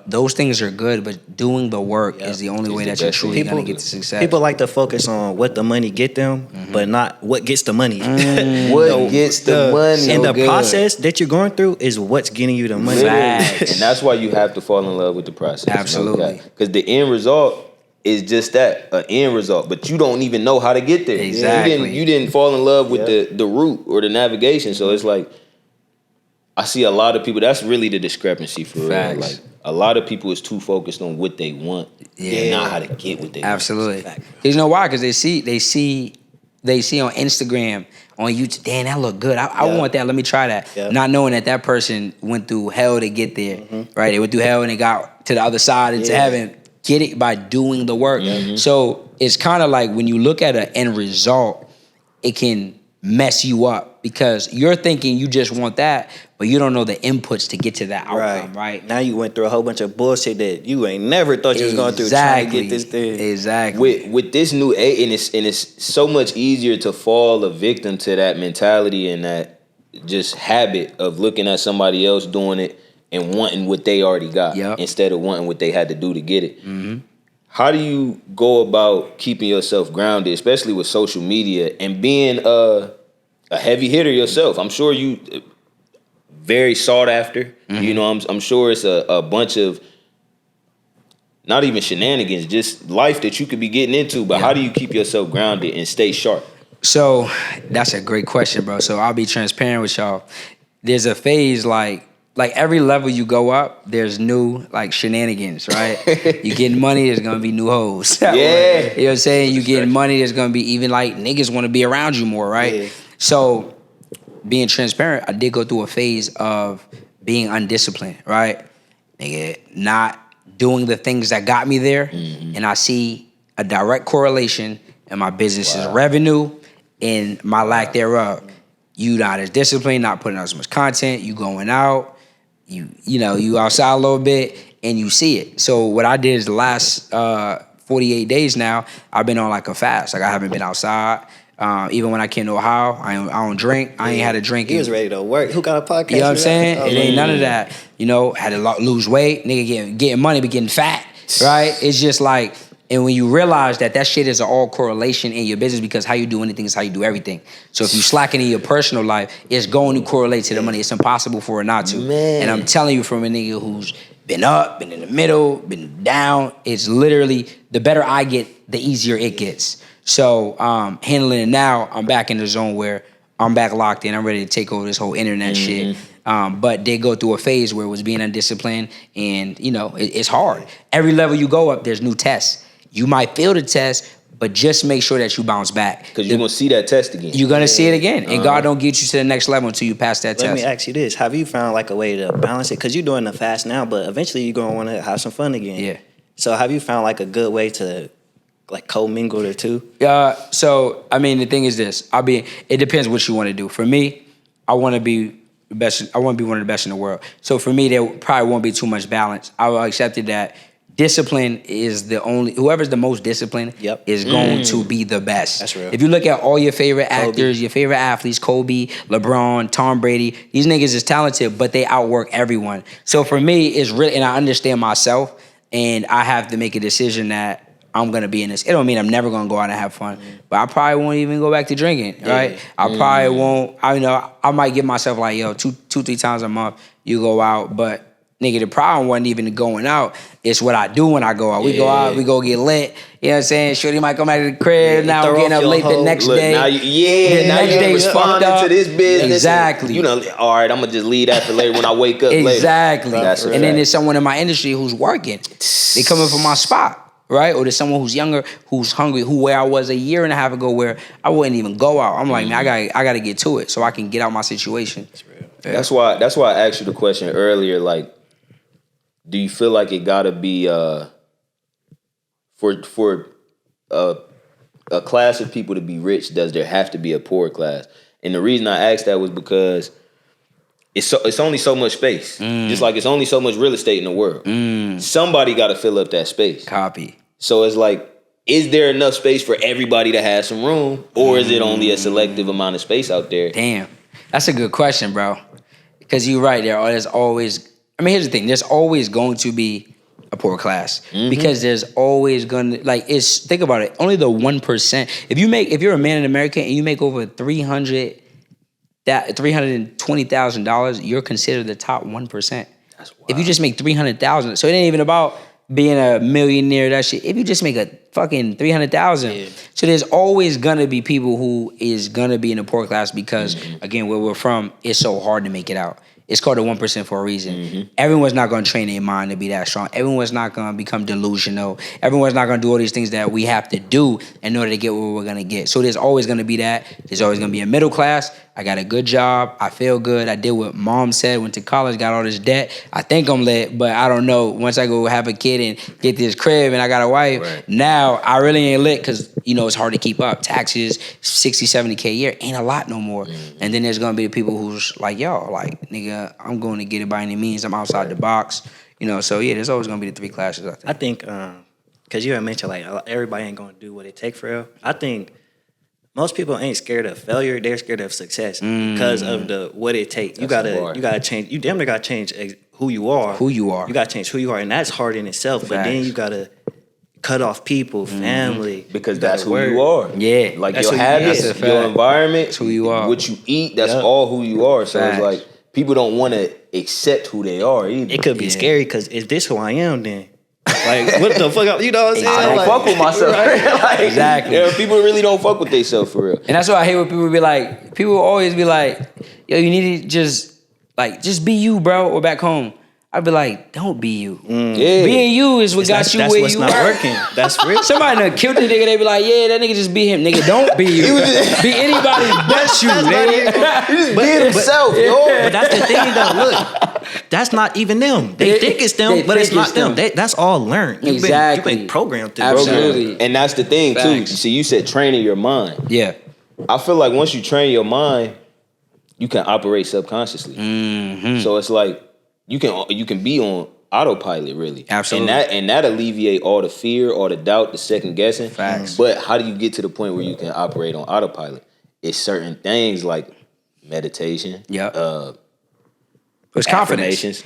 Those things are good, but doing the work is the only way that you're truly gonna get to success. People like to focus on what the money get them, but not what gets the money. What gets the money? And So the process that you're going through is what's getting you the money. Facts. And that's why you have to fall in love with the process. Absolutely. Because the end result is just that, an end result. But you don't even know how to get there. Exactly. You didn't fall in love with the route or the navigation. So it's like, I see a lot of people, that's really the discrepancy for real. Like, a lot of people is too focused on what they want and not how to get what they Absolutely. want. Because you know why? Because they see on Instagram, on YouTube, damn, that look good. I want that. Let me try that. Yeah. Not knowing that person went through hell to get there, right? They went through hell and they got to the other side into heaven. Get it by doing the work. So it's kind of like when you look at an end result, it can mess you up because you're thinking you just want that, but you don't know the inputs to get to that outcome, right? Now you went through a whole bunch of bullshit that you ain't never thought you was going through trying to get this thing. Exactly. With this new age, and it's so much easier to fall a victim to that mentality and that just habit of looking at somebody else doing it and wanting what they already got instead of wanting what they had to do to get it. How do you go about keeping yourself grounded, especially with social media and being a heavy hitter yourself? I'm sure you very sought after. I'm sure it's a bunch of not even shenanigans, just life that you could be getting into. But how do you keep yourself grounded and stay sharp? So that's a great question, bro. So I'll be transparent with y'all. There's a phase like every level you go up, there's new like shenanigans, right? You getting money, there's gonna be new hoes. You know what I'm saying? You getting money, there's gonna be even like niggas wanna be around you more, right? So being transparent, I did go through a phase of being undisciplined, right? Nigga, not doing the things that got me there. And I see a direct correlation in my business's revenue and my lack thereof. You not as disciplined, not putting out as much content, you going out, you outside a little bit, and you see it. So what I did is the last 48 days now, I've been on like a fast. Like I haven't been outside. Even when I came to Ohio, I don't drink. I ain't had a drink. He was ready to work. Who got a podcast? You know what I'm saying? It ain't none of that. Had to lose weight. Nigga getting money, but getting fat, right? It's just like, and when you realize that shit is all correlation in your business because how you do anything is how you do everything. So if you slacking in your personal life, it's going to correlate to the money. It's impossible for it not to. And I'm telling you from a nigga who's been up, been in the middle, been down, it's literally, the better I get, the easier it gets. So handling it now, I'm back in the zone where I'm back locked in. I'm ready to take over this whole internet shit. But they go through a phase where it was being undisciplined and, it's hard. Every level you go up, there's new tests. You might fail the test, but just make sure that you bounce back. Because you're going to see that test again. You're going to see it again. And God don't get you to the next level until you pass that test. Let me ask you this. Have you found like a way to balance it? Because you're doing the fast now, but eventually you're going to want to have some fun again. Yeah. So have you found like a good way to like co-mingle the two? So, the thing is this. It depends what you want to do. For me, I want to be the best. I want to be one of the best in the world. So for me, there probably won't be too much balance. I will accept that discipline is whoever's the most disciplined is going to be the best. That's real. If you look at all your favorite actors, your favorite athletes, Kobe, LeBron, Tom Brady, these niggas is talented, but they outwork everyone. So for me, it's really, and I understand myself, and I have to make a decision that I'm gonna be in this. It don't mean I'm never gonna go out and have fun, but I probably won't even go back to drinking, right? I probably won't. I might give myself like, 2-3 times a month you go out, but nigga, the problem wasn't even going out. It's what I do when I go out. We go out, we go get lit. You know what I'm saying? Shorty might come back to the crib. Now I'm getting up late the next day. Now you responding to this business. Exactly. And, all right, I'm going to just leave that for later when I wake up later. Exactly. That's and then there's someone in my industry who's working. They coming from my spot. right? Or there's someone who's younger, who's hungry, where I was a year and a half ago, where I wouldn't even go out. I'm like, man, I gotta get to it so I can get out my situation. That's real. Yeah. That's why I asked you the question earlier. Like, do you feel like it gotta be for a class of people to be rich? Does there have to be a poor class? And the reason I asked that was because it's only so much space. Just like it's only so much real estate in the world. Somebody got to fill up that space. Copy. So it's like, is there enough space for everybody to have some room, or is it only a selective amount of space out there? Damn, that's a good question, bro. Because you're right. There's always. I mean, here's the thing. There's always going to be a poor class because there's always gonna think about it. Only the 1%. If you're a man in America and you make over $320,000, you're considered the top 1%. That's wild. If you just make $300,000, so it ain't even about being a millionaire. That shit. If you just make a fucking $300,000, so there's always gonna be people who is gonna be in the poor class because again, where we're from, it's so hard to make it out. It's called the 1% for a reason. Everyone's not going to train their mind to be that strong. Everyone's not going to become delusional. Everyone's not going to do all these things that we have to do in order to get where we're going to get. So there's always going to be that. There's always going to be a middle class. I got a good job. I feel good. I did what mom said. Went to college. Got all this debt. I think I'm lit, but I don't know. Once I go have a kid and get this crib and I got a wife, now I really ain't lit because, it's hard to keep up. Taxes, 60, 70K a year ain't a lot no more. And then there's going to be the people who's like, yo, like, nigga, I'm going to get it by any means. I'm outside the box. So yeah, there's always going to be the three classes, I think. Because you had mentioned, like, everybody ain't going to do what it take for real. I think most people ain't scared of failure. They're scared of success because of what it takes. You gotta change. You damn near gotta change who you are. You gotta change who you are, and that's hard in itself. But then you gotta cut off people, family, because that's who you are. Yeah, like your habits, your environment, that's who you are. What you eat, that's all who you are. So it's like people don't want to accept who they are either. It could be scary because if this who I am, then. Like, what the fuck? You know what I'm saying? I don't fuck with myself. Like, exactly. Yeah, people really don't fuck with themselves for real. And that's why I hate when people be like, people always be like, yo, you need to just be you, bro, or back home. I'd be like, don't be you. Being you is what got you where you are. That's what's not working. That's real. Somebody done killed the nigga, they be like, yeah, that nigga just be him. Nigga, don't be you. Be anybody but you, nigga. Just be himself, yo. But that's the thing, though. Look, that's not even them. They think it's them, but it's not them. That's all learned. You've been programmed to do. Absolutely. And that's the thing, too. See, you said training your mind. Yeah. I feel like once you train your mind, you can operate subconsciously. So it's like, you can be on autopilot, really. Absolutely. And that alleviate all the fear, all the doubt, the second guessing. Facts. But how do you get to the point where you can operate on autopilot? It's certain things like meditation. It's confidence.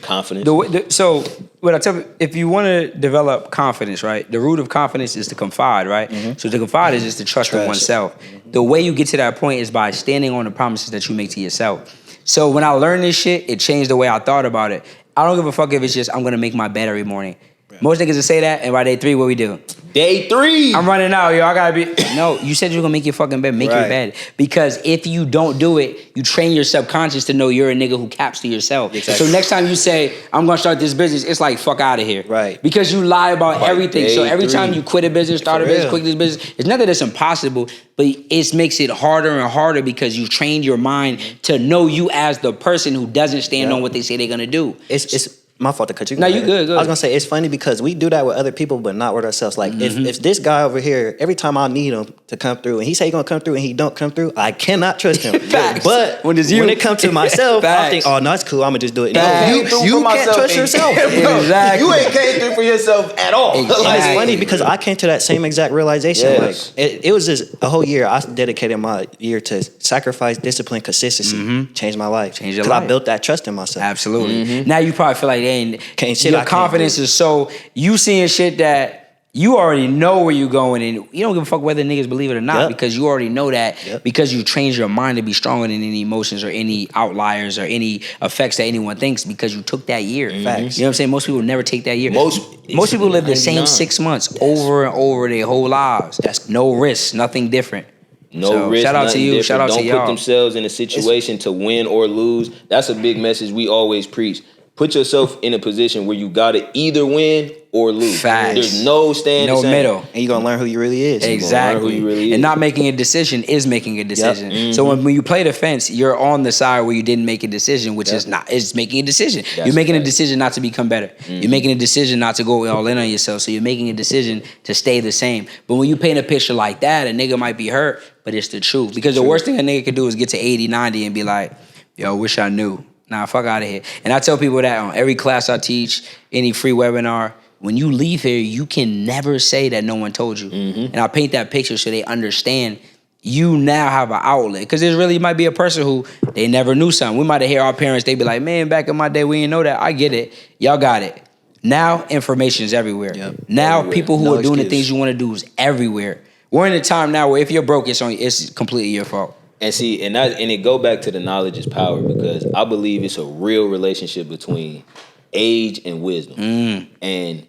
So what I tell you, if you want to develop confidence, right? The root of confidence is to confide, right? So to confide is just to trust in oneself. The way you get to that point is by standing on the promises that you make to yourself. So when I learned this shit, it changed the way I thought about it. I don't give a fuck if it's just I'm gonna make my bed every morning. Most niggas will say that, and by day 3, what we do? Day 3. I'm running out, yo. I gotta be. No, you said you were gonna make your fucking bed. Make your bed. Because if you don't do it, you train your subconscious to know you're a nigga who caps to yourself. Exactly. So next time you say, I'm gonna start this business, it's like, fuck out of here. Right. Because you lie about everything. So every time you quit a business, start a business, quit this business, it's nothing that's impossible, but it makes it harder and harder because you trained your mind to know you as the person who doesn't stand on what they say they're gonna do. It's my fault to cut you. No, you good. I was gonna say it's funny because we do that with other people, but not with ourselves. Like if this guy over here, every time I need him to come through, and he say he gonna come through, and he don't come through, I cannot trust him. Facts. But when it comes to myself, I think, oh no, it's cool. I'm gonna just do it. No, you can't trust yourself. Exactly. You ain't came through for yourself at all. Exactly. Like, it's funny because I came to that same exact realization. Yes. Like it was just a whole year. I dedicated my year to sacrifice, discipline, consistency, change my life. Change your life. Because life. I built that trust in myself. Absolutely. Now you probably feel like your I can't confidence do. is so you seeing shit that you already know where you're going, and you don't give a fuck whether niggas believe it or not because you already know that because you trained your mind to be stronger than any emotions or any outliers or any effects that anyone thinks because you took that year. Facts. You know what I'm saying? Most people never take that year. Most people live the same 6 months over and over their whole lives. That's no risk, nothing different. No risk. Shout out to you. Different. Shout out don't to y'all. Don't put themselves in a situation to win or lose. That's a big message we always preach. Put yourself in a position where you gotta either win or lose. Facts. There's no staying No the same. middle. And you're gonna learn who you really is. Exactly. who you really is. And not making a decision is making a decision. Mm-hmm. So when you play the fence, you're on the side where you didn't make a decision, which is not, it's making a decision. You're making a decision not to become better. You're making a decision not to go all in on yourself. So you're making a decision to stay the same. But when you paint a picture like that, a nigga might be hurt, but it's the truth. Because the worst thing a nigga could do is get to 80, 90 and be like, yo, wish I knew. Nah, fuck out of here. And I tell people that on every class I teach, any free webinar, when you leave here, you can never say that no one told you. And I paint that picture so they understand you now have an outlet. Because there really might be a person who they never knew something. We might have heard our parents, they be like, man, back in my day, we didn't know that. I get it. Y'all got it. Now, information is everywhere. Now, Everywhere. people who No are doing the excuse. things you want to do is everywhere. We're in a time now where if you're broke, it's completely your fault. And see, and it go back to the knowledge is power, because I believe it's a real relationship between age and wisdom. And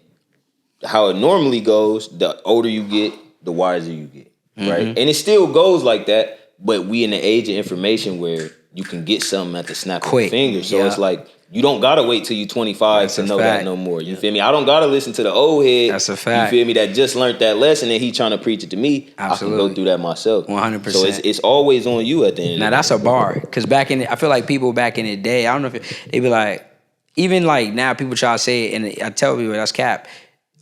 how it normally goes, the older you get, the wiser you get, right? And it still goes like that, but we in the age of information where you can get something at the snap of Quick. a finger. So Yeah. it's like, you don't gotta wait till you 25 That's to a know fact. that no more. You feel me? I don't gotta listen to the old head. That's a fact. You feel me? That just learned that lesson and he trying to preach it to me. I Absolutely. can go through that myself. 100%. So it's always on you at the end. Now of the that's day. a bar, because I feel like people back in the day, I don't know if they be like, even like now people try to say it, and I tell people that's cap.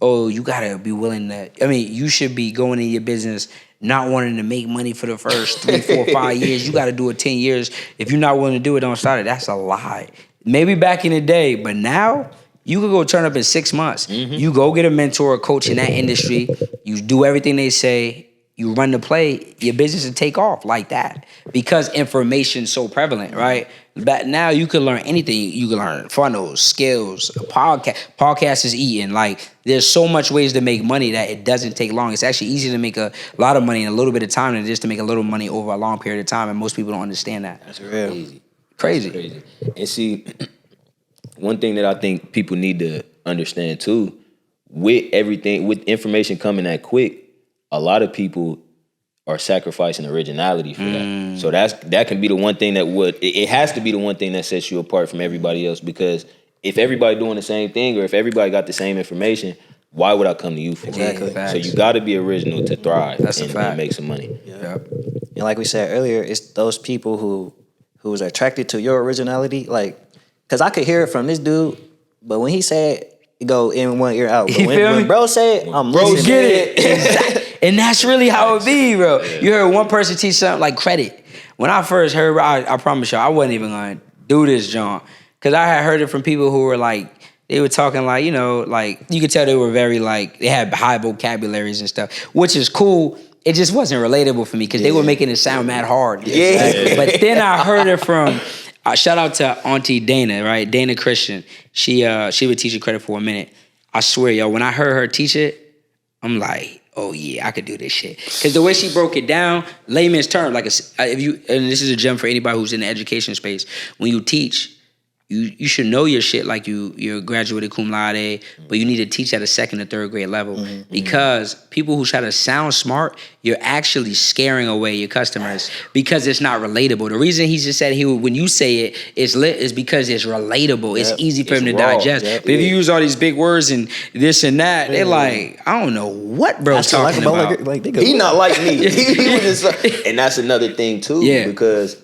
Oh, you gotta be willing to. I mean, you should be going in your business not wanting to make money for the first 3, 4, 5 years. You got to do it 10 years. If you're not willing to do it, don't start it. That's a lie. Maybe back in the day, but now you could go turn up in 6 months. You go get a mentor, a coach in that industry. You do everything they say. You run the play, your business will take off like that because information's so prevalent, right? But now you can learn anything. You can learn funnels, skills, podcast is eating. Like there's so much ways to make money that it doesn't take long. It's actually easy to make a lot of money in a little bit of time than it is to make a little money over a long period of time. And most people don't understand that. That's real. Crazy. And see, one thing that I think people need to understand too, with information coming that quick, a lot of people are sacrificing originality for that. So that can be the one thing that it has to be the one thing that sets you apart from everybody else, because if everybody doing the same thing or if everybody got the same information, why would I come to you for Exactly. it? So you got to be original to thrive That's a and fact. make some money. Yep. And like we said earlier, it's those people who was attracted to your originality. Like, cause I could hear it from this dude, but when he said it go in one ear out. But You feel me? when bro said, I'm Bro, listening. get it. Exactly. And that's really how it be, bro. You heard one person teach something like credit. When I first heard, I promise y'all, I wasn't even gonna do this, John. Cause I had heard it from people who were like, they were talking like, you know, like you could tell they were very like, they had high vocabularies and stuff, which is cool. It just wasn't relatable for me because they were making it sound mad hard. Yeah. But then I heard it from, shout out to Auntie Dana, right? Dana Christian. She would teach you credit for a minute. I swear, yo, when I heard her teach it, I'm like, oh yeah, I could do this shit. Because the way she broke it down, layman's terms, like and this is a gem for anybody who's in the education space. When you teach, you should know your shit like you're graduated cum laude, but you need to teach at a second or third grade level because people who try to sound smart, you're actually scaring away your customers because it's not relatable. The reason he just said when you say it is lit is because it's relatable. It's easy for him to raw. digest. But if you use all these big words and this and that, they're like, I don't know what bro's talking about. He not like me. He was just, and that's another thing too, because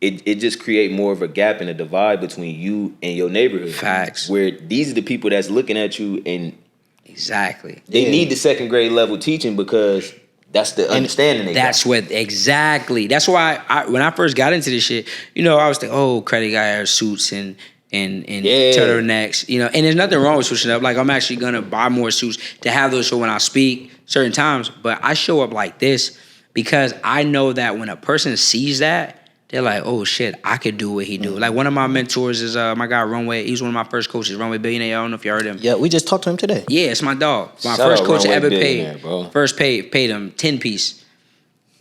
it just create more of a gap and a divide between you and your neighborhood. Facts. Where these are the people that's looking at you and exactly they need the second grade level teaching because that's the understanding they That's got. what exactly. That's why when I first got into this shit, you know, I was thinking, oh, credit guy wears suits and turtlenecks, you know, and there's nothing wrong with switching up. Like I'm actually gonna buy more suits to have those so when I speak certain times, but I show up like this because I know that when a person sees that, they're like, oh shit, I could do what he do. Like one of my mentors is my guy Runway. He's one of my first coaches, Runway Billionaire. I don't know if you heard him. Yeah, we just talked to him today. Yeah, it's my dog. My Shout first out coach I Runway ever Billionaire, paid. bro. First paid him 10 piece.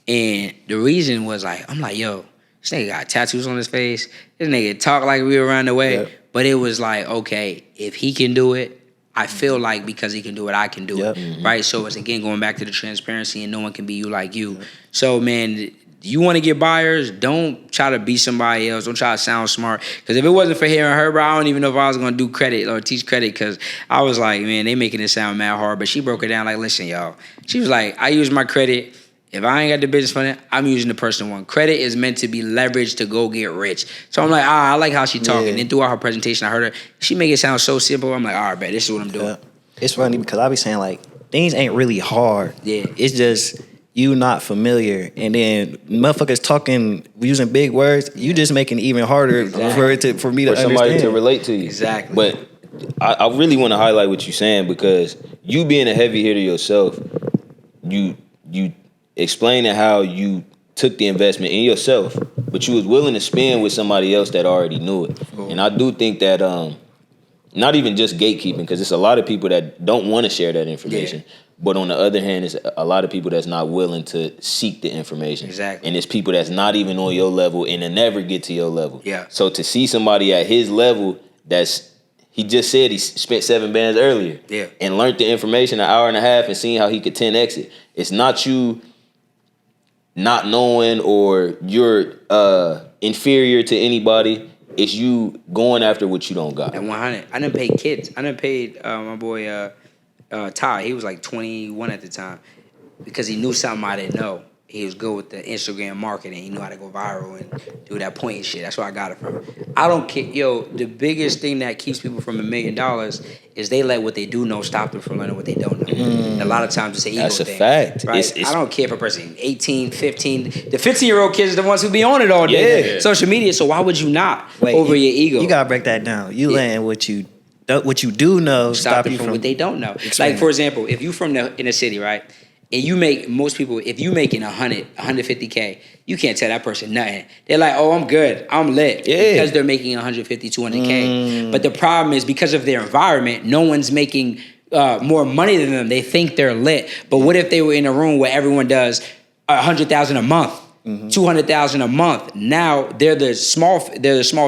And the reason was like, I'm like, yo, this nigga got tattoos on his face. This nigga talk like we were around the way. Yep. But it was like, okay, if he can do it, I feel like because he can do it, I can do it. Right? So it's again going back to the transparency and no one can be you like you. So man, you want to get buyers, don't try to be somebody else. Don't try to sound smart. Because if it wasn't for hearing her, bro, I don't even know if I was going to do credit or teach credit, because I was like, man, they making it sound mad hard. But she broke it down like, listen, y'all. She was like, I use my credit. If I ain't got the business funding, I'm using the personal one. Credit is meant to be leveraged to go get rich. So I'm like, I like how she talking. Yeah. Then throughout her presentation, I heard her, she make it sound so simple. I'm like, all right, bet, this is what I'm doing. Yeah. It's funny because I be saying like things ain't really hard. Yeah. It's just you not familiar, and then motherfuckers talking using big words. You just making it even harder for me to somebody understand. to relate to you. Exactly. But I really want to highlight what you're saying, because you being a heavy hitter yourself, you explaining how you took the investment in yourself, but you was willing to spend with somebody else that already knew it. Cool. And I do think that not even just gatekeeping, because it's a lot of people that don't want to share that information. Yeah. But on the other hand, it's a lot of people that's not willing to seek the information. Exactly. And it's people that's not even on your level and they never get to your level. Yeah. So to see somebody at his level he just said he spent 7 bands earlier. Yeah. And learned the information an hour and a half and seeing how he could 10x it. It's not you not knowing or you're inferior to anybody. It's you going after what you don't got. And 100. I done paid kids. I done paid my boy Ty. He was like 21 at the time, because he knew something I didn't know. He was good with the Instagram marketing. He knew how to go viral and do that point and shit. That's where I got it from. I don't care. Yo, the biggest thing that keeps people from $1 million is they let what they do know stop them from learning what they don't know. And a lot of times it's an ego That's a thing. fact. Right? I don't care if a person 18, 15. The 15-year-old kids are the ones who be on it all day. Yeah. Social media. So why would you not over your ego? You gotta break that down. You letting what you do know stop you from what they don't know. Explain. Like, for example, if you from in the city, right? And you make, most people, if you making 150K, you can't tell that person nothing. They're like, oh, I'm good, I'm lit. Yeah. Because they're making 150, 200K. But the problem is, because of their environment, no one's making more money than them. They think they're lit. But what if they were in a room where everyone does 100,000 a month? 200,000 a month. Now they're the small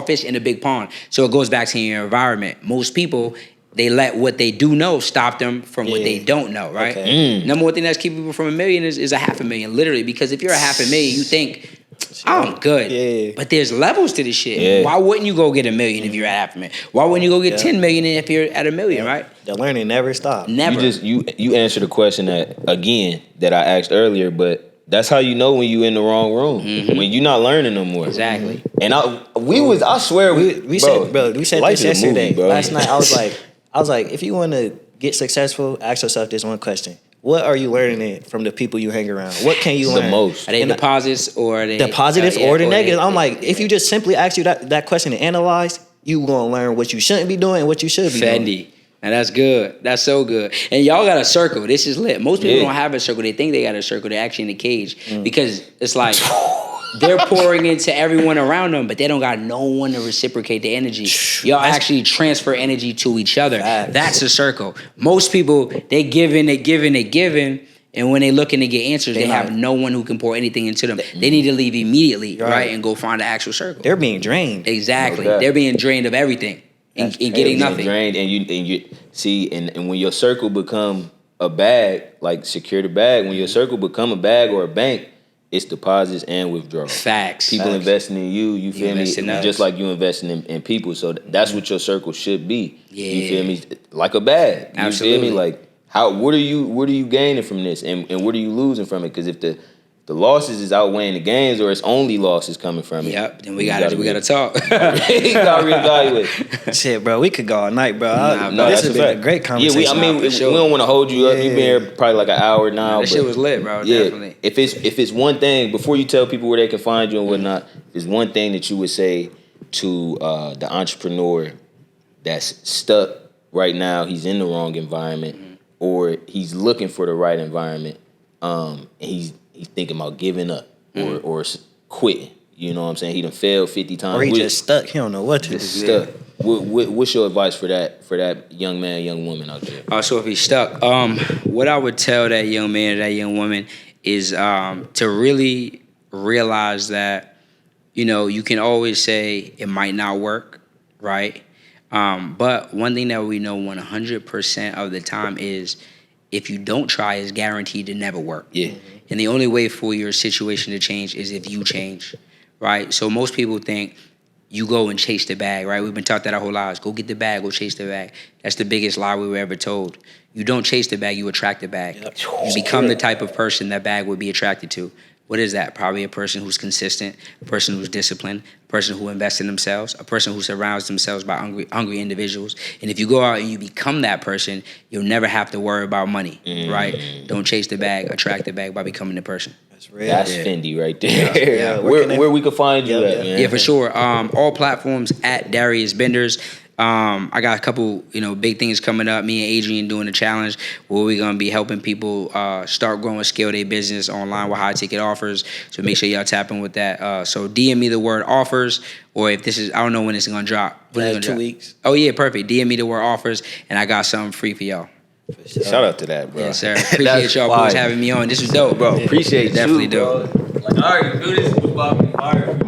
fish in a big pond. So it goes back to your environment. Most people, they let what they do know stop them from what they don't know, right? Okay. Number one thing that's keeping people from $1 million is $500,000, literally. Because if you're $500,000, you think, I'm good. Yeah. But there's levels to this shit. Yeah. Why wouldn't you go get $1 million if you're at $500,000? Why wouldn't you go get 10 million if you're at $1 million, right? The learning never stops. Never. You answered a question that I asked earlier, but that's how you know when you in the wrong room. When you're not learning no more. Exactly. And I swear we said life this is a movie, yesterday. bro. Last night I was like, if you want to get successful, ask yourself this one question: what are you learning from the people you hang around? What can you learn the most? Are they deposits or are they the positives or the negatives? I'm like, yeah. if you just simply ask you that question and analyze, you gonna learn what you shouldn't be doing and what you should be doing. Fendi. And that's good. That's so good. And y'all got a circle. This is lit. Most people don't have a circle. They think they got a circle. They're actually in a cage because it's like they're pouring into everyone around them, but they don't got no one to reciprocate the energy. Y'all actually transfer energy to each other. That's a circle. Most people, they giving, and when they looking to get answers, they have no one who can pour anything into them. They need to leave immediately, right? And go find the actual circle. They're being drained. Exactly. They're being drained of everything. And getting nothing. Drained, and you see, and when your circle become a bag, like secure the bag, when your circle become a bag or a bank, it's deposits and withdrawals. Facts. People investing in you feel me? Just like you investing in people. So that's what your circle should be. Yeah. You feel me? Like a bag. You Absolutely. feel me? Like what are you gaining from this, and what are you losing from it? Because if the losses is outweighing the gains, or it's only losses coming from it. Yep. Then we gotta talk. You gotta reevaluate. Shit, bro, we could go all night, bro. No, this that's has a been fact. a great conversation. Yeah, we don't want to hold you up. You've been here probably like an hour now. That shit was lit, bro. Definitely. If it's one thing, before you tell people where they can find you and whatnot, if there's one thing that you would say to the entrepreneur that's stuck right now, he's in the wrong environment, or he's looking for the right environment, and he's thinking about giving up or quitting. You know what I'm saying? He done failed 50 times. Or he just stuck. He don't know what to do. Stuck. What's your advice for that young man, young woman out there? So if he's stuck, what I would tell that young man or that young woman is to really realize that, you can always say it might not work, right? But one thing that we know 100% of the time is if you don't try, it's guaranteed to never work. Yeah. And the only way for your situation to change is if you change, right? So most people think you go and chase the bag, right? We've been taught that our whole lives. Go get the bag, go chase the bag. That's the biggest lie we were ever told. You don't chase the bag, you attract the bag. Yep. You become the type of person that bag would be attracted to. What is that? Probably a person who's consistent, a person who's disciplined, a person who invests in themselves, a person who surrounds themselves by hungry individuals. And if you go out and you become that person, you'll never have to worry about money, right? Don't chase the bag, attract the bag by becoming the person. That's real. That's Fendi right there. Yeah. Where we could find you at, Yeah. man. Yeah, for sure. All platforms at Darius Benders. I got a couple, big things coming up. Me and Adrian doing a challenge where we're gonna be helping people start growing, scale their business online with high ticket offers. So make sure y'all tap in with that. So DM me the word offers, or if this is, I don't know when it's gonna drop. When it's gonna 2 drop? weeks. Oh yeah, perfect. DM me the word offers, and I got something free for y'all. Shout out to that, bro. Yes, sir. Appreciate y'all boys having me on. This was dope, bro. Appreciate Definitely you, bro. dope. Like, all right, do this. It's about to be fire.